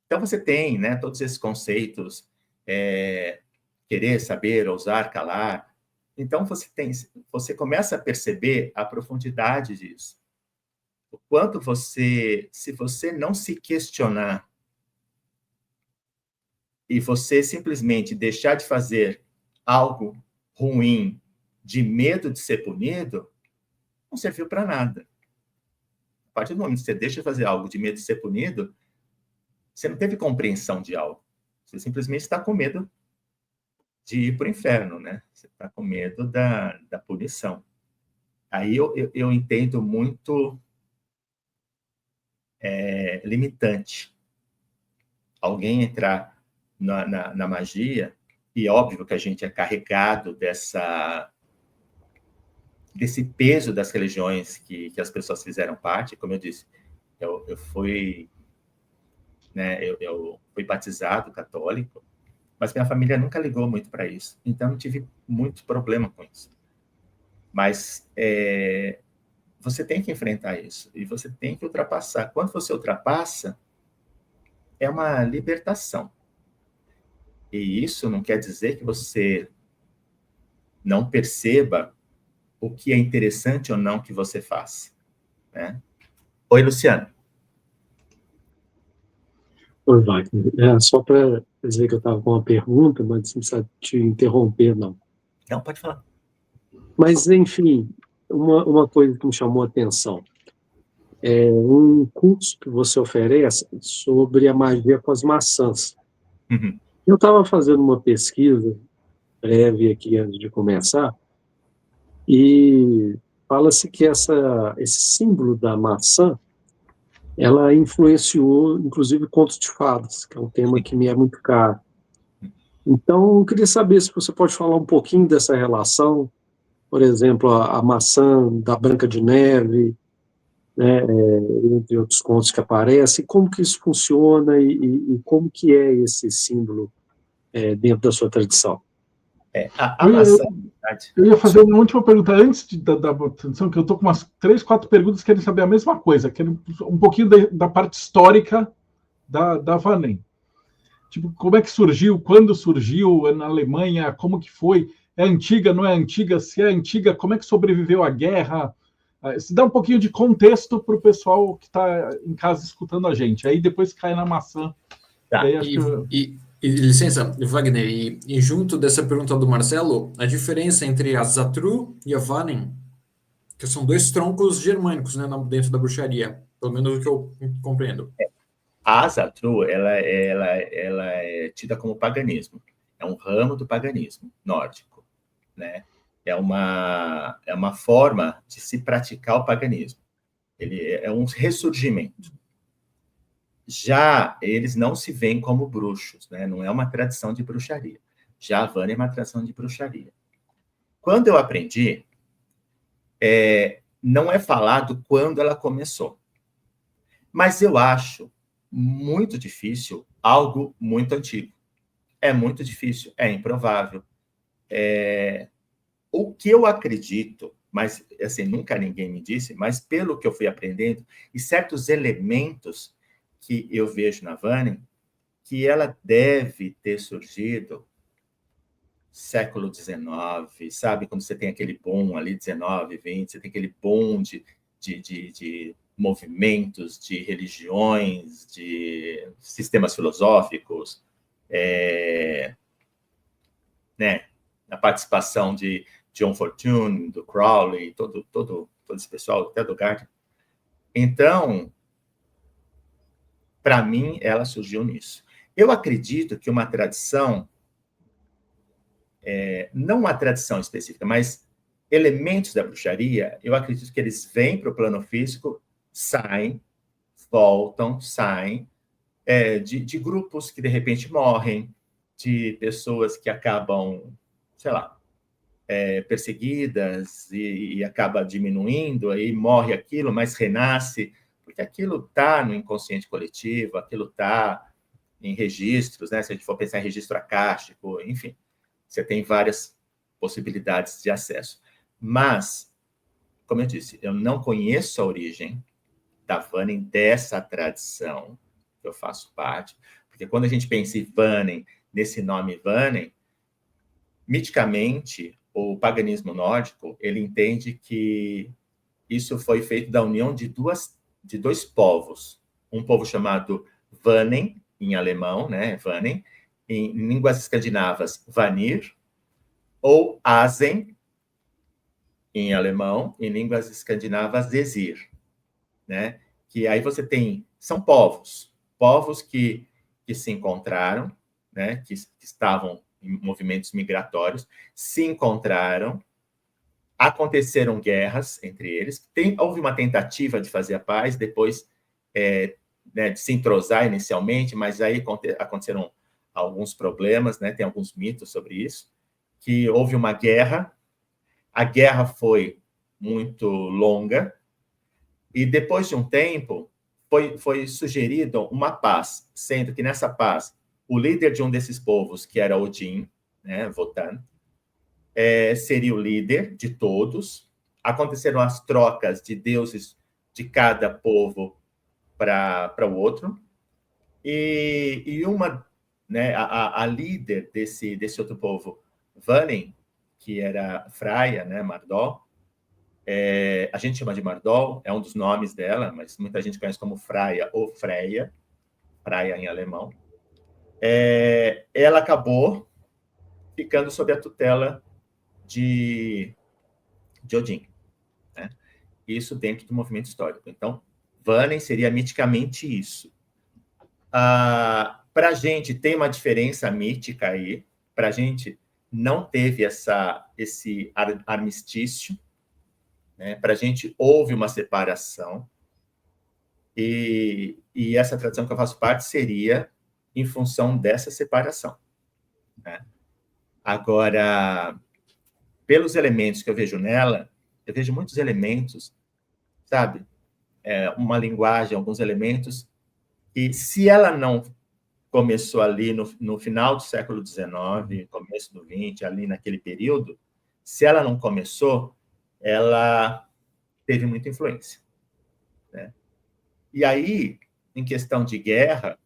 G: Então, você tem, né, todos esses conceitos, querer, saber, ousar, calar. Então, você começa a perceber a profundidade disso. O quanto se você não se questionar e você simplesmente deixar de fazer algo ruim de medo de ser punido, não serviu para nada. A partir do momento que você deixa de fazer algo de medo de ser punido, você não teve compreensão de algo. Você simplesmente está com medo de ir para o inferno, né? Você está com medo da punição. Aí eu entendo muito limitante. Alguém entrar na magia, e óbvio que a gente é carregado desse peso das religiões que as pessoas fizeram parte. Como eu disse, eu fui batizado católico, mas minha família nunca ligou muito para isso, então não tive muito problema com isso. Mas você tem que enfrentar isso, e você tem que ultrapassar. Quando você ultrapassa, é uma libertação. E isso não quer dizer que você não perceba o que é interessante ou não que você faça. Né? Oi, Luciano.
E: Oi, Wagner. Só para dizer que eu estava com uma pergunta, mas não precisa te interromper, não.
G: Não, pode falar.
E: Mas, enfim, uma coisa que me chamou a atenção é um curso que você oferece sobre a magia com as maçãs.
G: Uhum.
E: Eu estava fazendo uma pesquisa breve aqui antes de começar, e fala-se que esse símbolo da maçã, ela influenciou, inclusive, contos de fadas, que é um tema que me é muito caro. Então, eu queria saber se você pode falar um pouquinho dessa relação, por exemplo, a maçã da Branca de Neve, né, entre outros contos que aparecem, como que isso funciona e como que é esse símbolo dentro da sua tradição.
G: A maçã...
A: Eu ia fazer uma última pergunta antes da tradição, que eu estou com umas 3, 4 perguntas que querem saber a mesma coisa, querem um pouquinho da parte histórica da Vanem. Tipo, como é que surgiu, quando surgiu na Alemanha, como que foi, é antiga, não é antiga, se é antiga, como é que sobreviveu à guerra? Se dá um pouquinho de contexto para o pessoal que está em casa escutando a gente, aí depois cai na maçã.
C: Tá. E licença, Wagner, e junto dessa pergunta do Marcelo, a diferença entre a Zatru e a Vanem, Que são dois troncos germânicos, né, dentro da bruxaria, pelo menos o que eu compreendo.
G: A Asatru, ela é tida como paganismo. É um ramo do paganismo nórdico, né? É uma forma de se praticar o paganismo. Ele é um ressurgimento. Já eles não se veem como bruxos, né? Não é uma tradição de bruxaria. Já a Vânia é uma tradição de bruxaria. Quando eu aprendi, não é falado quando ela começou. Mas eu acho muito difícil algo muito antigo. É muito difícil, é improvável. O que eu acredito, mas assim, nunca ninguém me disse, mas pelo que eu fui aprendendo, e certos elementos que eu vejo na Vânia, que ela deve ter surgido século XIX, sabe? Quando você tem aquele boom ali, 19, 20, você tem aquele boom de movimentos, de religiões, de sistemas filosóficos, né? A participação de John Fortune, do Crowley, todo esse pessoal, até do Gardner. Então, para mim, ela surgiu nisso. Eu acredito que uma tradição, não uma tradição específica, mas elementos da bruxaria, eu acredito que eles vêm para o plano físico, saem, voltam, saem, de grupos que, de repente, morrem, de pessoas que acabam, sei lá, perseguidas e acaba diminuindo, aí morre aquilo, mas renasce, porque aquilo está no inconsciente coletivo, aquilo está em registros, né? Se a gente for pensar em registro acástico, enfim, você tem várias possibilidades de acesso. Mas, como eu disse, eu não conheço a origem da Vânia dessa tradição que eu faço parte, porque quando a gente pensa em Vânia, nesse nome Vânia, miticamente, o paganismo nórdico, ele entende que isso foi feito da união de dois povos. Um povo chamado Vanen, em alemão, né, Vanen, em línguas escandinavas, Vanir, ou Asen, em alemão, em línguas escandinavas, Esir, né? Que aí você tem, são povos que se encontraram, né, que estavam em movimentos migratórios, se encontraram, aconteceram guerras entre eles, houve uma tentativa de fazer a paz, depois né, de se entrosar inicialmente, mas aí aconteceram alguns problemas, né, tem alguns mitos sobre isso, que houve uma guerra, a guerra foi muito longa, e depois de um tempo foi sugerido uma paz, sendo que nessa paz o líder de um desses povos, que era Odin, né, Wotan, seria o líder de todos. Aconteceram as trocas de deuses de cada povo para o outro. E uma, né, a líder desse outro povo, Vanin, que era Freya, né, Mardol, a gente chama de Mardol, é um dos nomes dela, mas muita gente conhece como Freya ou Freya, Freya em alemão. Ela acabou ficando sob a tutela de Odin, né? Isso dentro do movimento histórico. Então, Vanen seria miticamente isso. Para a gente tem uma diferença mítica aí, para a gente não teve esse armistício, né? Para a gente houve uma separação, e essa tradição que eu faço parte seria em função dessa separação, né? Agora, pelos elementos que eu vejo nela, eu vejo muitos elementos, sabe? Uma linguagem, alguns elementos, e se ela não começou ali no final do século XIX, começo do XX, ali naquele período, se ela não começou, ela teve muita influência, né? E aí, em questão de guerra,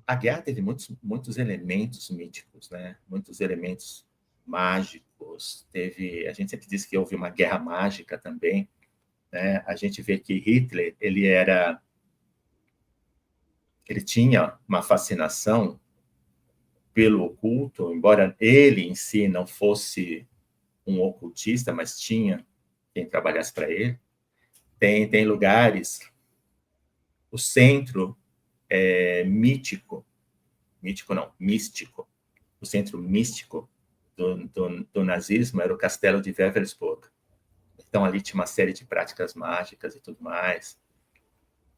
G: a guerra teve muitos elementos míticos, né? Muitos elementos mágicos. A gente sempre diz que houve uma guerra mágica também, né? A gente vê que Hitler, ele tinha uma fascinação pelo oculto, embora ele em si não fosse um ocultista, mas tinha quem trabalhasse para ele. Tem lugares, o centro místico, o centro místico do nazismo era o castelo de Wewelsburg. Então, ali tinha uma série de práticas mágicas e tudo mais,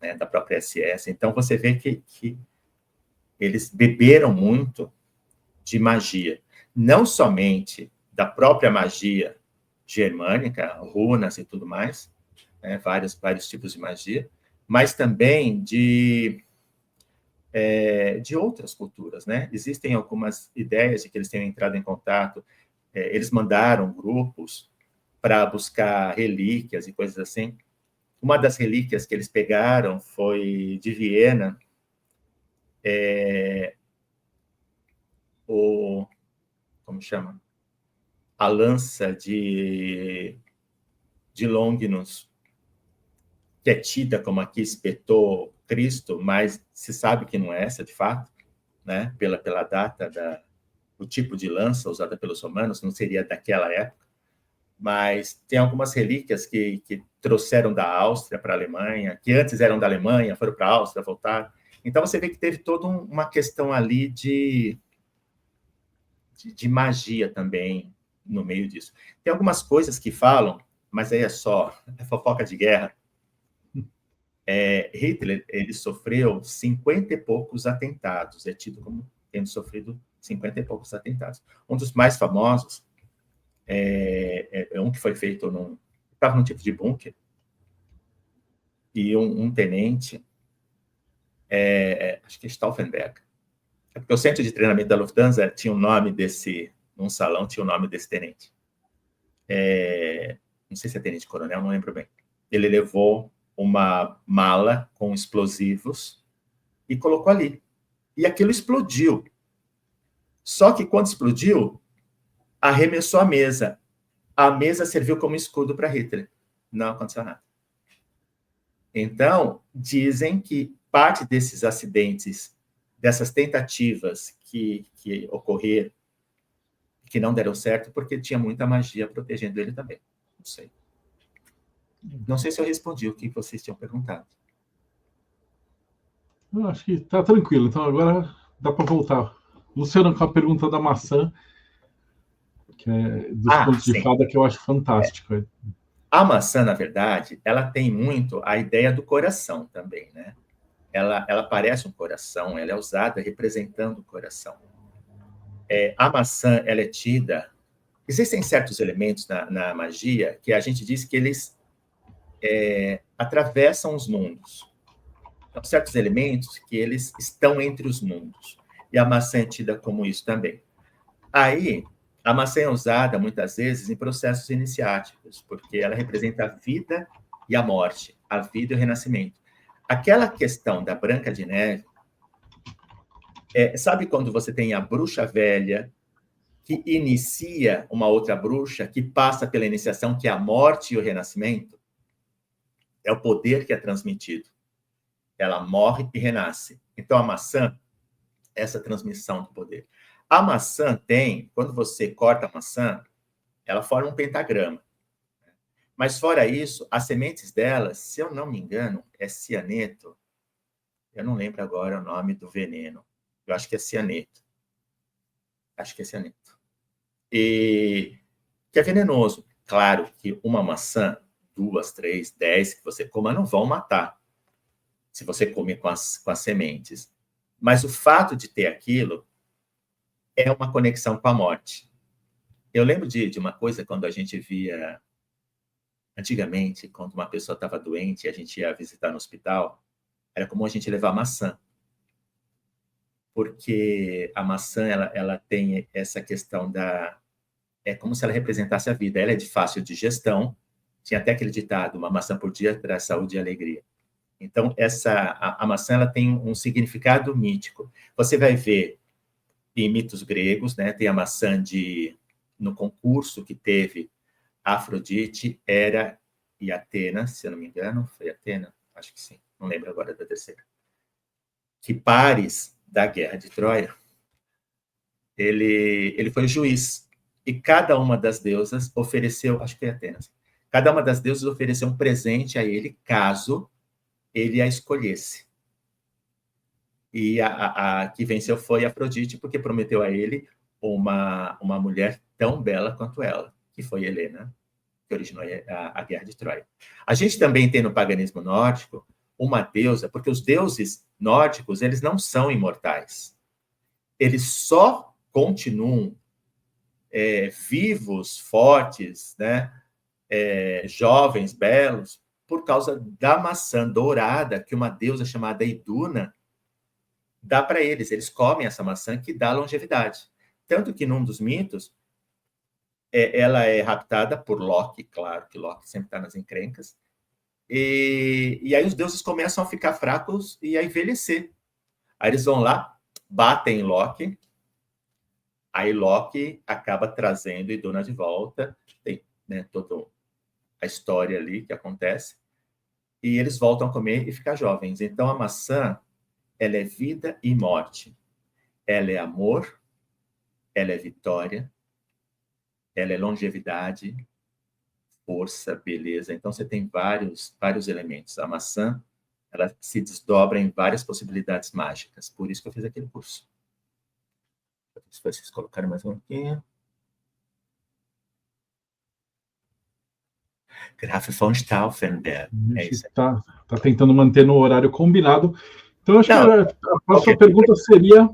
G: né, da própria SS. Então, você vê que eles beberam muito de magia. Não somente da própria magia germânica, runas e tudo mais, né, vários tipos de magia, mas também de outras culturas, né? Existem algumas ideias de que eles tenham entrado em contato, eles mandaram grupos para buscar relíquias e coisas assim. Uma das relíquias que eles pegaram foi de Viena, como chama? A lança de Longinus, que é tida como a que espetou Cristo, mas se sabe que não é essa, de fato, né? Pela data do tipo de lança usada pelos romanos, não seria daquela época, mas tem algumas relíquias que trouxeram da Áustria para a Alemanha, que antes eram da Alemanha, foram para a Áustria, voltaram. Então, você vê que teve toda uma questão ali de magia também no meio disso. Tem algumas coisas que falam, mas aí é fofoca de guerra. Hitler, ele sofreu 50 e poucos atentados, é tido como tendo sofrido 50 e poucos atentados. Um dos mais famosos é um que foi feito estava num tipo de bunker, e um tenente, acho que é Stauffenberg, porque o centro de treinamento da Lufthansa tinha o nome num salão tinha o nome desse tenente. Não sei se é tenente-coronel, não lembro bem. Ele levou uma mala com explosivos e colocou ali. E aquilo explodiu. Só que quando explodiu, arremessou a mesa. A mesa serviu como escudo para Hitler. Não aconteceu nada. Então, dizem que parte desses acidentes, dessas tentativas que ocorreram, que não deram certo, porque tinha muita magia protegendo ele também. Não sei. Não sei se eu respondi o que vocês tinham perguntado.
A: Eu acho que está tranquilo. Então, agora dá para voltar. Luciano, com a pergunta da maçã, que é dos contos de fada, que eu acho fantástico.
G: A maçã, na verdade, ela tem muito a ideia do coração também, né? Ela parece um coração, ela é usada representando o coração. A maçã, ela é tida... Existem certos elementos na magia que a gente diz que eles atravessam os mundos. Então, certos elementos que eles estão entre os mundos. E a maçã é tida como isso também. Aí, a maçã é usada, muitas vezes, em processos iniciáticos, porque ela representa a vida e a morte, a vida e o renascimento. Aquela questão da Branca de Neve, sabe quando você tem a bruxa velha, que inicia uma outra bruxa, que passa pela iniciação, que é a morte e o renascimento? É o poder que é transmitido. Ela morre e renasce. Então, a maçã, essa transmissão do poder. A maçã tem, quando você corta a maçã, ela forma um pentagrama. Mas, fora isso, as sementes delas, se eu não me engano, é cianeto. Eu não lembro agora o nome do veneno. Eu acho que é cianeto. Acho que é cianeto. E que é venenoso. Claro que uma maçã, 2, 3, 10 que você coma não vão matar, se você come com as sementes. Mas o fato de ter aquilo é uma conexão com a morte. Eu lembro de uma coisa quando a gente via, antigamente, quando uma pessoa estava doente e a gente ia visitar no hospital, era comum a gente levar maçã. Porque a maçã, ela tem essa questão é como se ela representasse a vida. Ela é de fácil digestão. Tinha até aquele ditado, uma maçã por dia traz saúde e alegria. Então, a maçã ela tem um significado mítico. Você vai ver em mitos gregos, né? Tem a maçã no concurso que teve Afrodite, Hera e Atena, se eu não me engano, foi Atena? Acho que sim, não lembro agora da terceira. Que Paris, da Guerra de Troia, ele foi juiz, e cada uma das deusas ofereceu, acho que foi Atenas, Cada uma das deusas ofereceu um presente a ele, caso ele a escolhesse. E a que venceu foi Afrodite, porque prometeu a ele uma mulher tão bela quanto ela, que foi Helena, que originou a Guerra de Troia. A gente também tem no paganismo nórdico uma deusa, porque os deuses nórdicos, eles não são imortais. Eles só continuam vivos, fortes, né? Jovens, belos, por causa da maçã dourada que uma deusa chamada Iduna dá para eles. Eles comem essa maçã que dá longevidade. Tanto que num dos mitos, ela é raptada por Loki, claro que Loki sempre está nas encrencas, e aí os deuses começam a ficar fracos e a envelhecer. Aí eles vão lá, batem em Loki, aí Loki acaba trazendo Iduna de volta, tem, né, toda a história ali que acontece, e eles voltam a comer e ficar jovens. Então a maçã, ela é vida e morte. Ela é amor, ela é vitória, ela é longevidade, força, beleza. Então você tem vários elementos. A maçã, ela se desdobra em várias possibilidades mágicas. Por isso que eu fiz aquele curso. Se vocês colocarem mais um aqui. Graf von Stauffenberg.
A: A gente está tentando manter no horário combinado. Então, acho que a próxima pergunta seria...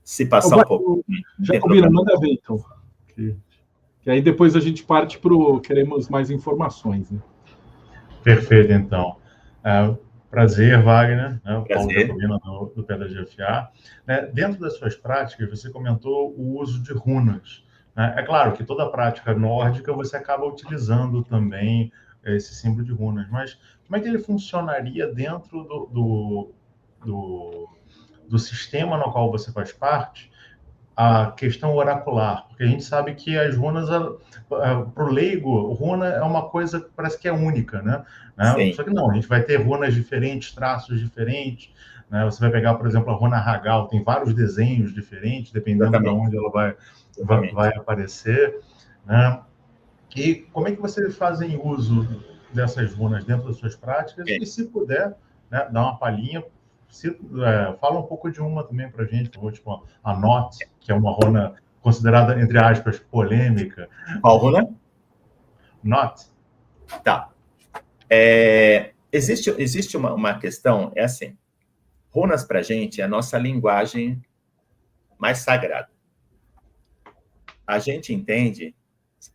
G: Se passar um pouco.
A: Jacobina, manda ver, então. Que aí depois a gente parte para o... Queremos mais informações, né?
H: Perfeito, então. Prazer, Wagner, né?
G: Prazer.
H: Paulo Jacobina, do Pedagogia FA. Dentro das suas práticas, você comentou o uso de runas. É claro que toda prática nórdica você acaba utilizando também esse símbolo de runas, mas como é que ele funcionaria dentro do sistema no qual você faz parte, a questão oracular? Porque a gente sabe que as runas, para o leigo, runa é uma coisa que parece que é única, né? Só que não, a gente vai ter runas diferentes, traços diferentes, né? Você vai pegar, por exemplo, a runa Hagal, tem vários desenhos diferentes, dependendo de onde ela vai aparecer, né? E como é que vocês fazem uso dessas runas dentro das suas práticas? E se puder, né, dar uma palhinha, fala um pouco de uma também para a gente, por favor, tipo a Not, que é uma runa considerada, entre aspas, polêmica.
G: Qual runa?
H: Not.
G: Tá. Existe uma questão, é assim, runas para a gente é a nossa linguagem mais sagrada. A gente entende,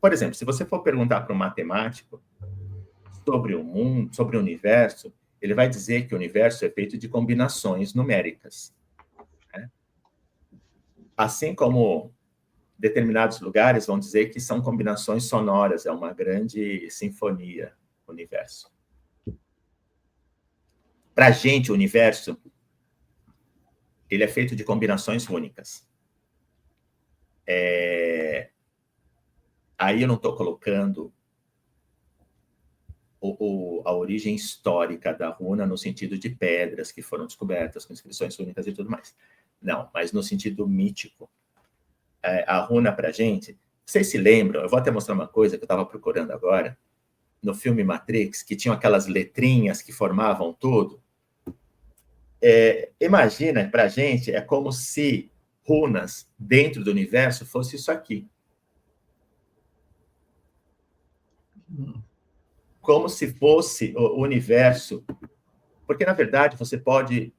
G: por exemplo, se você for perguntar para um matemático sobre o mundo, sobre o universo, ele vai dizer que o universo é feito de combinações numéricas, né? Assim como determinados lugares vão dizer que são combinações sonoras, é uma grande sinfonia, o universo. Para a gente, o universo, ele é feito de combinações únicas. Aí eu não estou colocando a origem histórica da runa no sentido de pedras que foram descobertas com inscrições únicas e tudo mais. Não, mas no sentido mítico. A runa para a gente... Vocês se lembram? Eu vou até mostrar uma coisa que eu estava procurando agora. No filme Matrix, que tinham aquelas letrinhas que formavam tudo. Imagina, para a gente, é como se runas dentro do universo fosse isso aqui. Como se fosse o universo, porque, na verdade, você pode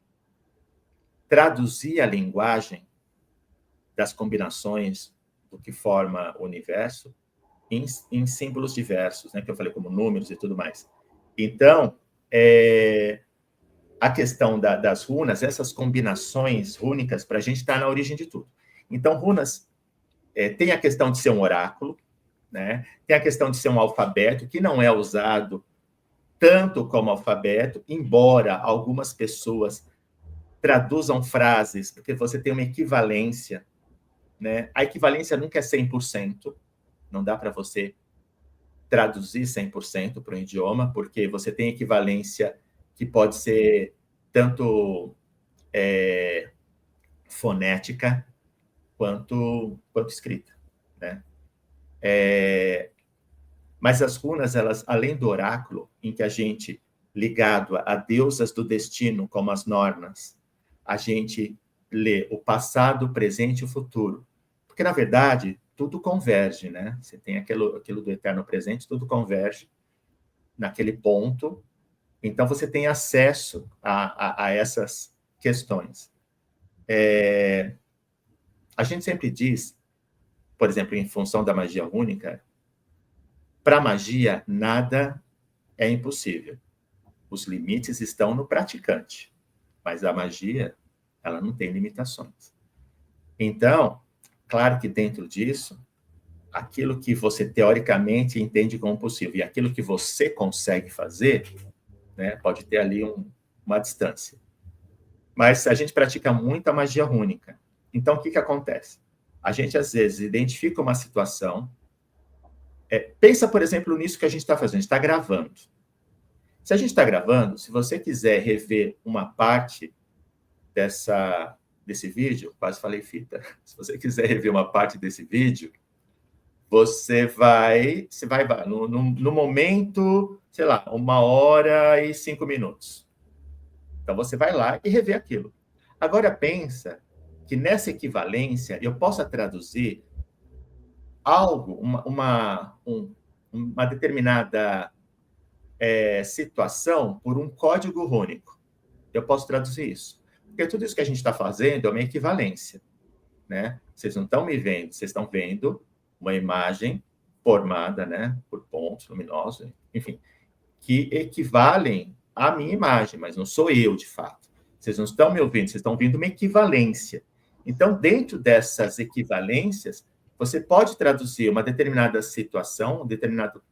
G: traduzir a linguagem das combinações do que forma o universo em símbolos diversos, né, que eu falei, como números e tudo mais. Então, a questão das runas, essas combinações rúnicas, para a gente está na origem de tudo. Então, runas tem a questão de ser um oráculo, né? Tem a questão de ser um alfabeto, que não é usado tanto como alfabeto, embora algumas pessoas traduzam frases, porque você tem uma equivalência, né? A equivalência nunca é 100%, não dá para você traduzir 100% para um idioma, porque você tem equivalência que pode ser tanto fonética quanto escrita, né? Mas as runas, elas, além do oráculo, em que a gente, ligado a deusas do destino, como as Nornas, a gente lê o passado, o presente e o futuro. Porque, na verdade, tudo converge, né? Você tem aquilo do eterno presente, tudo converge naquele ponto. Então, você tem acesso a essas questões. A gente sempre diz, por exemplo, em função da magia única, para a magia, nada é impossível. Os limites estão no praticante. Mas a magia, ela não tem limitações. Então, claro que dentro disso, aquilo que você teoricamente entende como possível e aquilo que você consegue fazer, né, pode ter ali uma distância. Mas a gente pratica muito a magia única. Então, o que acontece? A gente, às vezes, identifica uma situação. Pensa, por exemplo, nisso que a gente está fazendo. A gente está gravando. Se a gente está gravando, se você quiser rever uma parte desse vídeo, quase falei fita, se você quiser rever uma parte desse vídeo, você vai no momento, sei lá, 1h05. Então, você vai lá e revê aquilo. Agora, pensa que nessa equivalência, eu possa traduzir algo, uma determinada situação por um código único. Eu posso traduzir isso. Porque tudo isso que a gente está fazendo é uma equivalência, né? Vocês não estão me vendo, vocês estão vendo uma imagem formada, né, por pontos luminosos, enfim, que equivalem à minha imagem, mas não sou eu, de fato. Vocês não estão me ouvindo, vocês estão ouvindo uma equivalência. Então, dentro dessas equivalências, você pode traduzir uma determinada situação, um determinado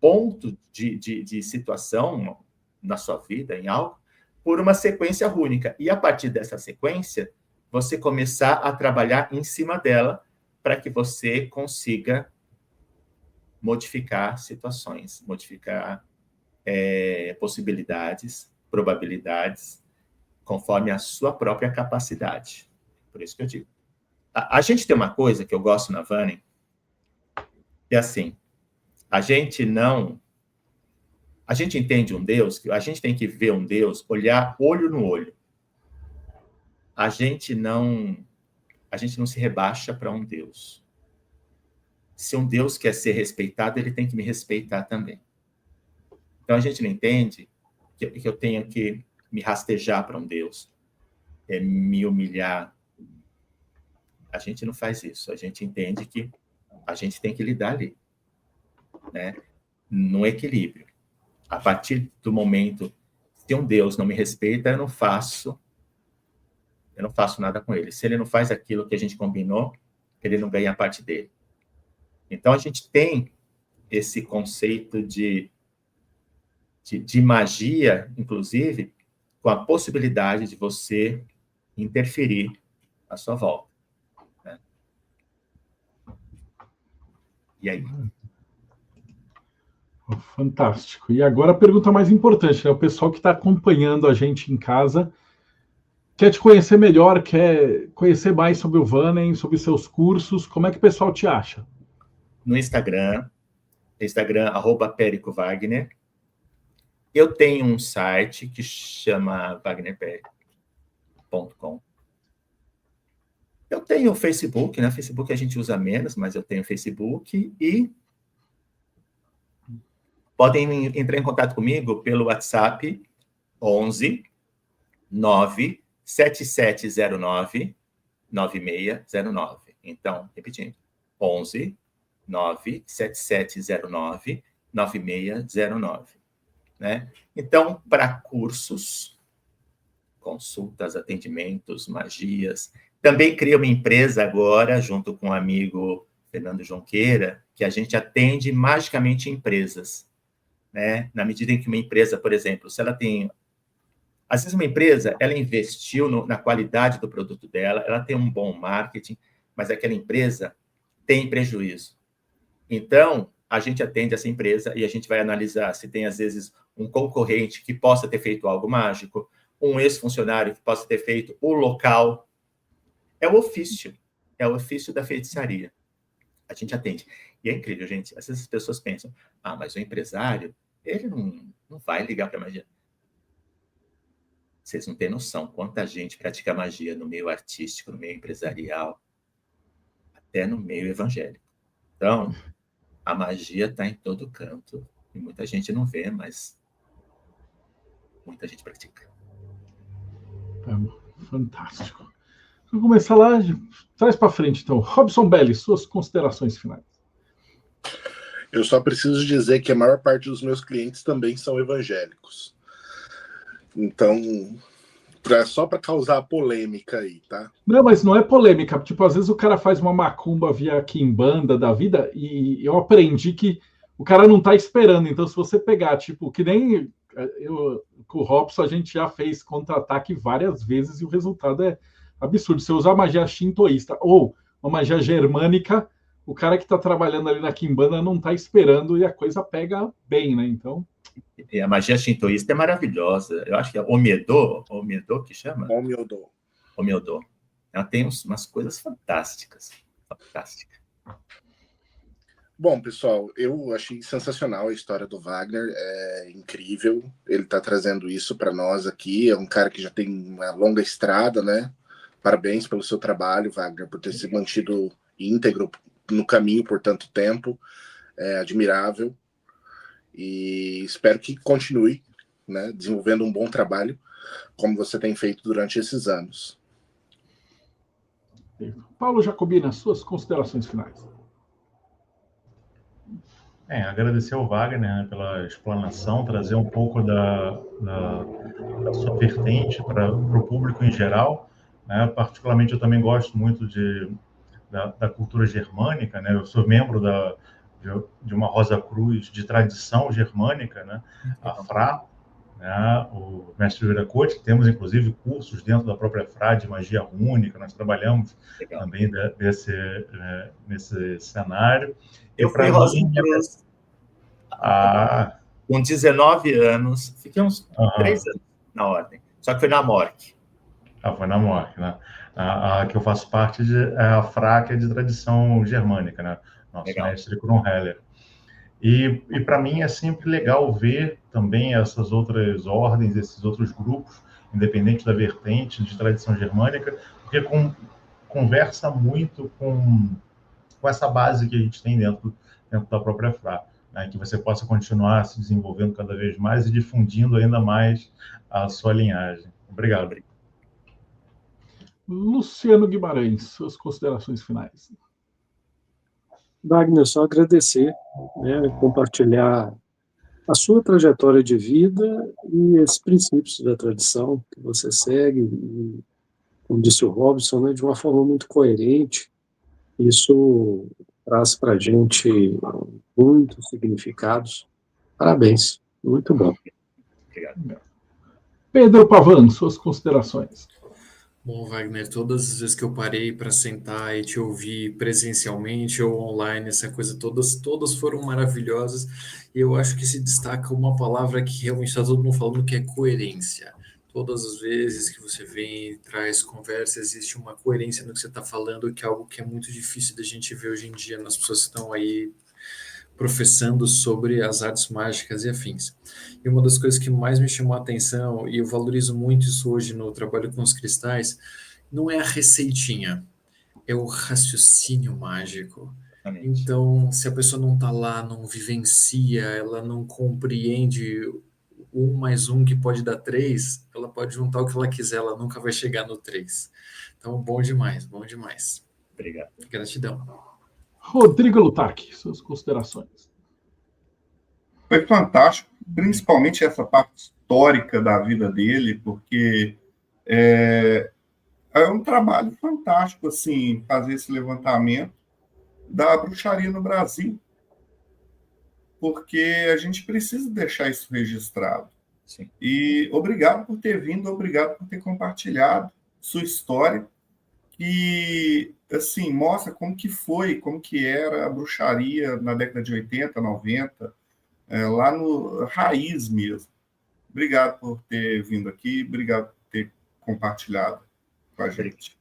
G: ponto de situação na sua vida, em algo, por uma sequência única. E, a partir dessa sequência, você começar a trabalhar em cima dela para que você consiga modificar situações, modificar possibilidades, probabilidades, conforme a sua própria capacidade. Por isso que eu digo. A gente tem uma coisa que eu gosto na Vânia, que é assim, a gente entende um Deus, a gente tem que ver um Deus, olhar olho no olho. A gente não se rebaixa para um Deus. Se um Deus quer ser respeitado, ele tem que me respeitar também. Então, a gente não entende que eu tenho que me rastejar para um Deus, me humilhar. A gente não faz isso. A gente entende que a gente tem que lidar ali, né? No equilíbrio. A partir do momento que um Deus não me respeita, eu não faço nada com ele. Se ele não faz aquilo que a gente combinou, ele não ganha a parte dele. Então, a gente tem esse conceito de magia, inclusive, com a possibilidade de você interferir à sua volta, né? E aí?
A: Fantástico. E agora a pergunta mais importante, né? O pessoal que está acompanhando a gente em casa quer te conhecer melhor, quer conhecer mais sobre o Vânia, sobre seus cursos. Como é que o pessoal te acha?
G: No Instagram, @pericovagner. Eu tenho um site que chama wagnerperico.com. Eu tenho o Facebook, né? Facebook a gente usa menos, mas eu tenho o Facebook e podem entrar em contato comigo pelo WhatsApp 11 97709 9609. Então, repetindo, 11 97709 9609, né? Então, para cursos, consultas, atendimentos, magias, também criei uma empresa agora, junto com o amigo Fernando Jonqueira, que a gente atende magicamente empresas, né? Na medida em que uma empresa, por exemplo, se ela tem... Às vezes uma empresa, ela investiu na qualidade do produto dela, ela tem um bom marketing, mas aquela empresa tem prejuízo. Então, a gente atende essa empresa e a gente vai analisar se tem, às vezes, um concorrente que possa ter feito algo mágico, um ex-funcionário que possa ter feito o local. É o ofício da feitiçaria. a gente atende. E é incrível, gente. Às vezes as pessoas pensam, mas o empresário, ele não vai ligar para magia. Vocês não têm noção quanta gente pratica magia no meio artístico, no meio empresarial, até no meio evangélico. Então, a magia está em todo canto. E muita gente não vê, mas muita gente pratica.
A: Fantástico. Vamos começar lá, traz para frente, então. Robson Belli, suas considerações finais.
D: Eu só preciso dizer que a maior parte dos meus clientes também são evangélicos. Então, só para causar polêmica aí, tá?
A: Não, mas não é polêmica. Tipo, às vezes o cara faz uma macumba via quimbanda da vida e eu aprendi que o cara não tá esperando. Então, se você pegar, tipo, que nem com o Robson, a gente já fez contra-ataque várias vezes e o resultado é absurdo. Se usar magia shintoísta ou uma magia germânica, o cara que está trabalhando ali na quimbanda não está esperando e a coisa pega bem, né? Então...
G: E a magia shintoísta é maravilhosa. Eu acho que é Omyedo que chama? Omyedo. Ela tem umas coisas fantásticas.
D: Bom, pessoal, eu achei sensacional a história do Wagner, é incrível. Ele está trazendo isso para nós aqui. É um cara que já tem uma longa estrada, né? Parabéns pelo seu trabalho, Wagner, por ter se mantido íntegro no caminho por tanto tempo. É admirável. E espero que continue, né, desenvolvendo um bom trabalho, como você tem feito durante esses anos.
A: Paulo Jacobina, suas considerações finais.
H: Agradecer ao Wagner, né, pela explanação, trazer um pouco da sua vertente para o público em geral. Né? Particularmente, eu também gosto muito da cultura germânica. Né? Eu sou membro de uma Rosa Cruz de tradição germânica, né? A FRA, né? O mestre Viracote, que temos inclusive cursos dentro da própria FRA de magia rúnica. Nós trabalhamos também nesse cenário.
G: Eu fui Rosa Cruz com 19 anos, fiquei uns 3 anos na ordem, só que foi na MORC.
H: Foi na MORC, né? A que eu faço parte é a FRA, que é de tradição germânica, né? Nosso mestre Kronheller. E para mim é sempre legal ver também essas outras ordens, esses outros grupos, independente da vertente de tradição germânica, porque conversa muito com essa base que a gente tem dentro da própria FRA, né? Que você possa continuar se desenvolvendo cada vez mais e difundindo ainda mais a sua linhagem. Obrigado.
A: Luciano Guimarães, suas considerações finais.
E: Wagner, só agradecer, né, compartilhar a sua trajetória de vida e esses princípios da tradição que você segue, e, como disse o Robson, né, de uma forma muito coerente. Isso traz para a gente muitos significados. Parabéns, muito bom.
G: Obrigado.
A: Pedro Pavan, suas considerações.
C: Bom, Wagner, todas as vezes que eu parei para sentar e te ouvir presencialmente ou online, essa coisa, todas foram maravilhosas, e eu acho que se destaca uma palavra que realmente está todo mundo falando, que é coerência. Todas as vezes que você vem e traz conversa, existe uma coerência no que você está falando, que é algo que é muito difícil da gente ver hoje em dia nas pessoas que estão aí professando sobre as artes mágicas e afins. E uma das coisas que mais me chamou a atenção, e eu valorizo muito isso hoje no trabalho com os cristais, não é a receitinha, é o raciocínio mágico. Então, se a pessoa não está lá, não vivencia, ela não compreende 1 mais 1 que pode dar 3, ela pode juntar o que ela quiser, ela nunca vai chegar no 3. Então, bom demais, bom demais.
G: Obrigado.
C: Gratidão.
A: Rodrigo Lutarque, suas considerações.
B: Foi fantástico, principalmente essa parte histórica da vida dele, porque é um trabalho fantástico, assim, fazer esse levantamento da bruxaria no Brasil, porque a gente precisa deixar isso registrado.
G: Sim.
B: E obrigado por ter vindo, obrigado por ter compartilhado sua história, que, assim, mostra como que era a bruxaria na década de 80, 90, lá no raiz mesmo. Obrigado por ter vindo aqui, obrigado por ter compartilhado com a gente.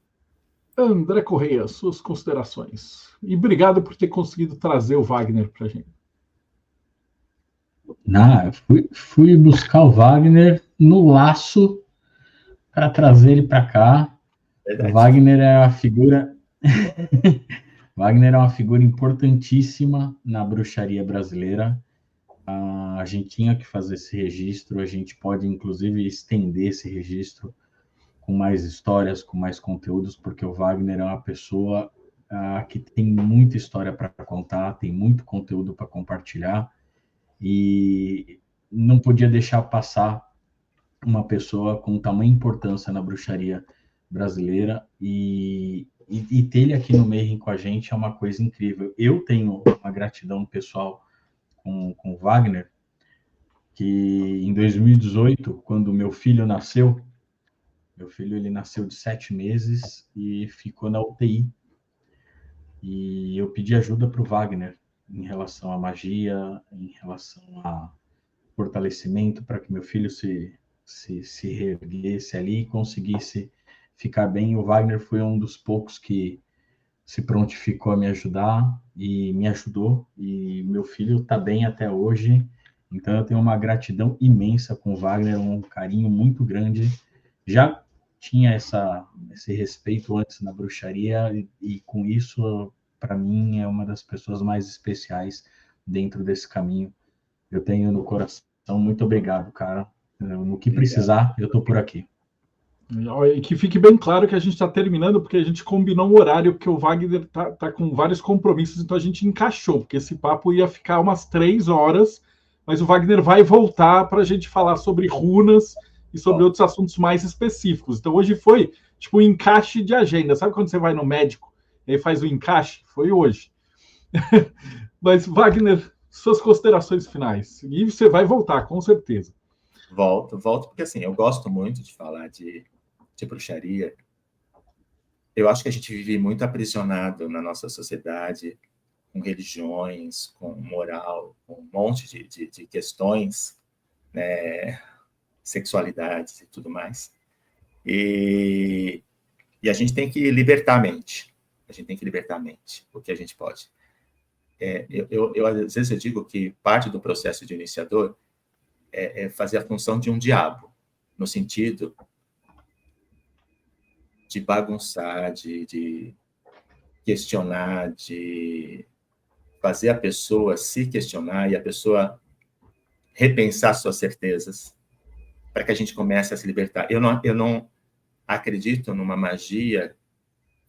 A: André Correia, suas considerações. E obrigado por ter conseguido trazer o Wagner para a gente.
F: Fui buscar o Wagner no laço para trazer ele para cá.
G: Verdade.
F: O Wagner é uma figura... Wagner é uma figura importantíssima na bruxaria brasileira. A gente tinha que fazer esse registro, a gente pode, inclusive, estender esse registro com mais histórias, com mais conteúdos, porque o Wagner é uma pessoa que tem muita história para contar, tem muito conteúdo para compartilhar, e não podia deixar passar uma pessoa com tamanha importância na bruxaria brasileira, e ter ele aqui no meio com a gente é uma coisa incrível. Eu tenho uma gratidão pessoal com o Wagner, que em 2018, quando meu filho nasceu, ele nasceu de 7 meses e ficou na UTI. E eu pedi ajuda para o Wagner em relação à magia, em relação a fortalecimento, para que meu filho se reerguesse ali e conseguisse ficar bem. O Wagner foi um dos poucos que se prontificou a me ajudar e me ajudou, e meu filho está bem até hoje. Então eu tenho uma gratidão imensa com o Wagner, um carinho muito grande. Já tinha esse respeito antes na bruxaria, e com isso, para mim, é uma das pessoas mais especiais dentro desse caminho. Eu tenho no coração. Muito obrigado, cara. No que precisar, eu estou por aqui.
A: E que fique bem claro que a gente está terminando, porque a gente combinou um horário, porque o Wagner tá com vários compromissos, então a gente encaixou, porque esse papo ia ficar umas 3 horas, mas o Wagner vai voltar para a gente falar sobre runas e sobre outros assuntos mais específicos. Então hoje foi tipo um encaixe de agenda. Sabe quando você vai no médico e aí faz o encaixe? Foi hoje. Mas, Wagner, suas considerações finais. E você vai voltar, com certeza.
G: Volto, porque assim, eu gosto muito de falar de bruxaria. Eu acho que a gente vive muito aprisionado na nossa sociedade, com religiões, com moral, com um monte de questões, né, sexualidades e tudo mais. E a gente tem que libertar a mente. A gente tem que libertar a mente, o que a gente pode. Às vezes eu digo que parte do processo de iniciador é fazer a função de um diabo, no sentido de bagunçar, de questionar, de fazer a pessoa se questionar e a pessoa repensar suas certezas, para que a gente comece a se libertar. Eu não acredito numa magia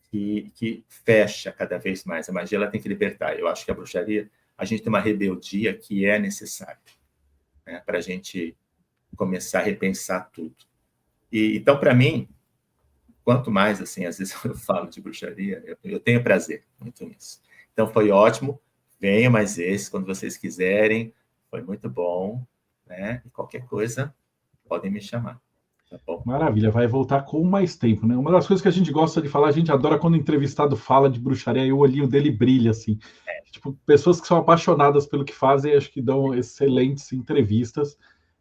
G: que fecha cada vez mais. A magia ela tem que libertar. Eu acho que a bruxaria, a gente tem uma rebeldia que é necessária, né, para a gente começar a repensar tudo. Então, para mim, quanto mais, assim, às vezes eu falo de bruxaria, eu tenho prazer muito nisso. Então, foi ótimo. Venham mais vezes, quando vocês quiserem. Foi muito bom, né? E qualquer coisa, podem me chamar. Tá bom?
A: Maravilha, vai voltar com mais tempo, né? Uma das coisas que a gente gosta de falar, a gente adora quando o entrevistado fala de bruxaria e o olhinho dele brilha, assim. Tipo, pessoas que são apaixonadas pelo que fazem, acho que dão excelentes entrevistas.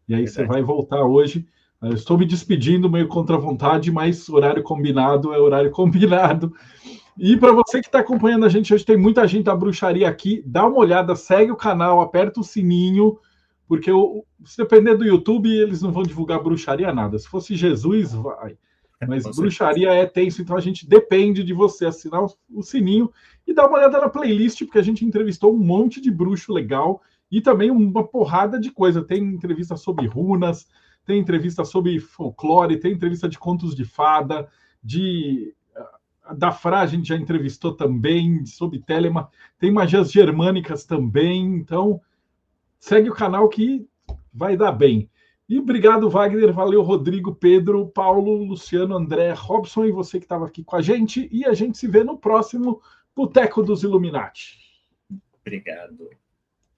A: E aí você vai voltar hoje. Eu estou me despedindo meio contra a vontade, mas horário combinado é horário combinado. E para você que está acompanhando a gente hoje, tem muita gente da bruxaria aqui. Dá uma olhada, segue o canal, aperta o sininho, porque se depender do YouTube, eles não vão divulgar bruxaria nada. Se fosse Jesus, vai. Mas bruxaria é tenso, então a gente depende de você assinar o sininho e dar uma olhada na playlist, porque a gente entrevistou um monte de bruxo legal e também uma porrada de coisa. Tem entrevista sobre runas, tem entrevista sobre folclore, tem entrevista de contos de fada, da Fra a gente já entrevistou também, sobre Telema, tem magias germânicas também, então segue o canal que vai dar bem. E obrigado, Wagner, valeu, Rodrigo, Pedro, Paulo, Luciano, André, Robson e você que estava aqui com a gente, e a gente se vê no próximo Boteco dos Illuminati.
G: Obrigado.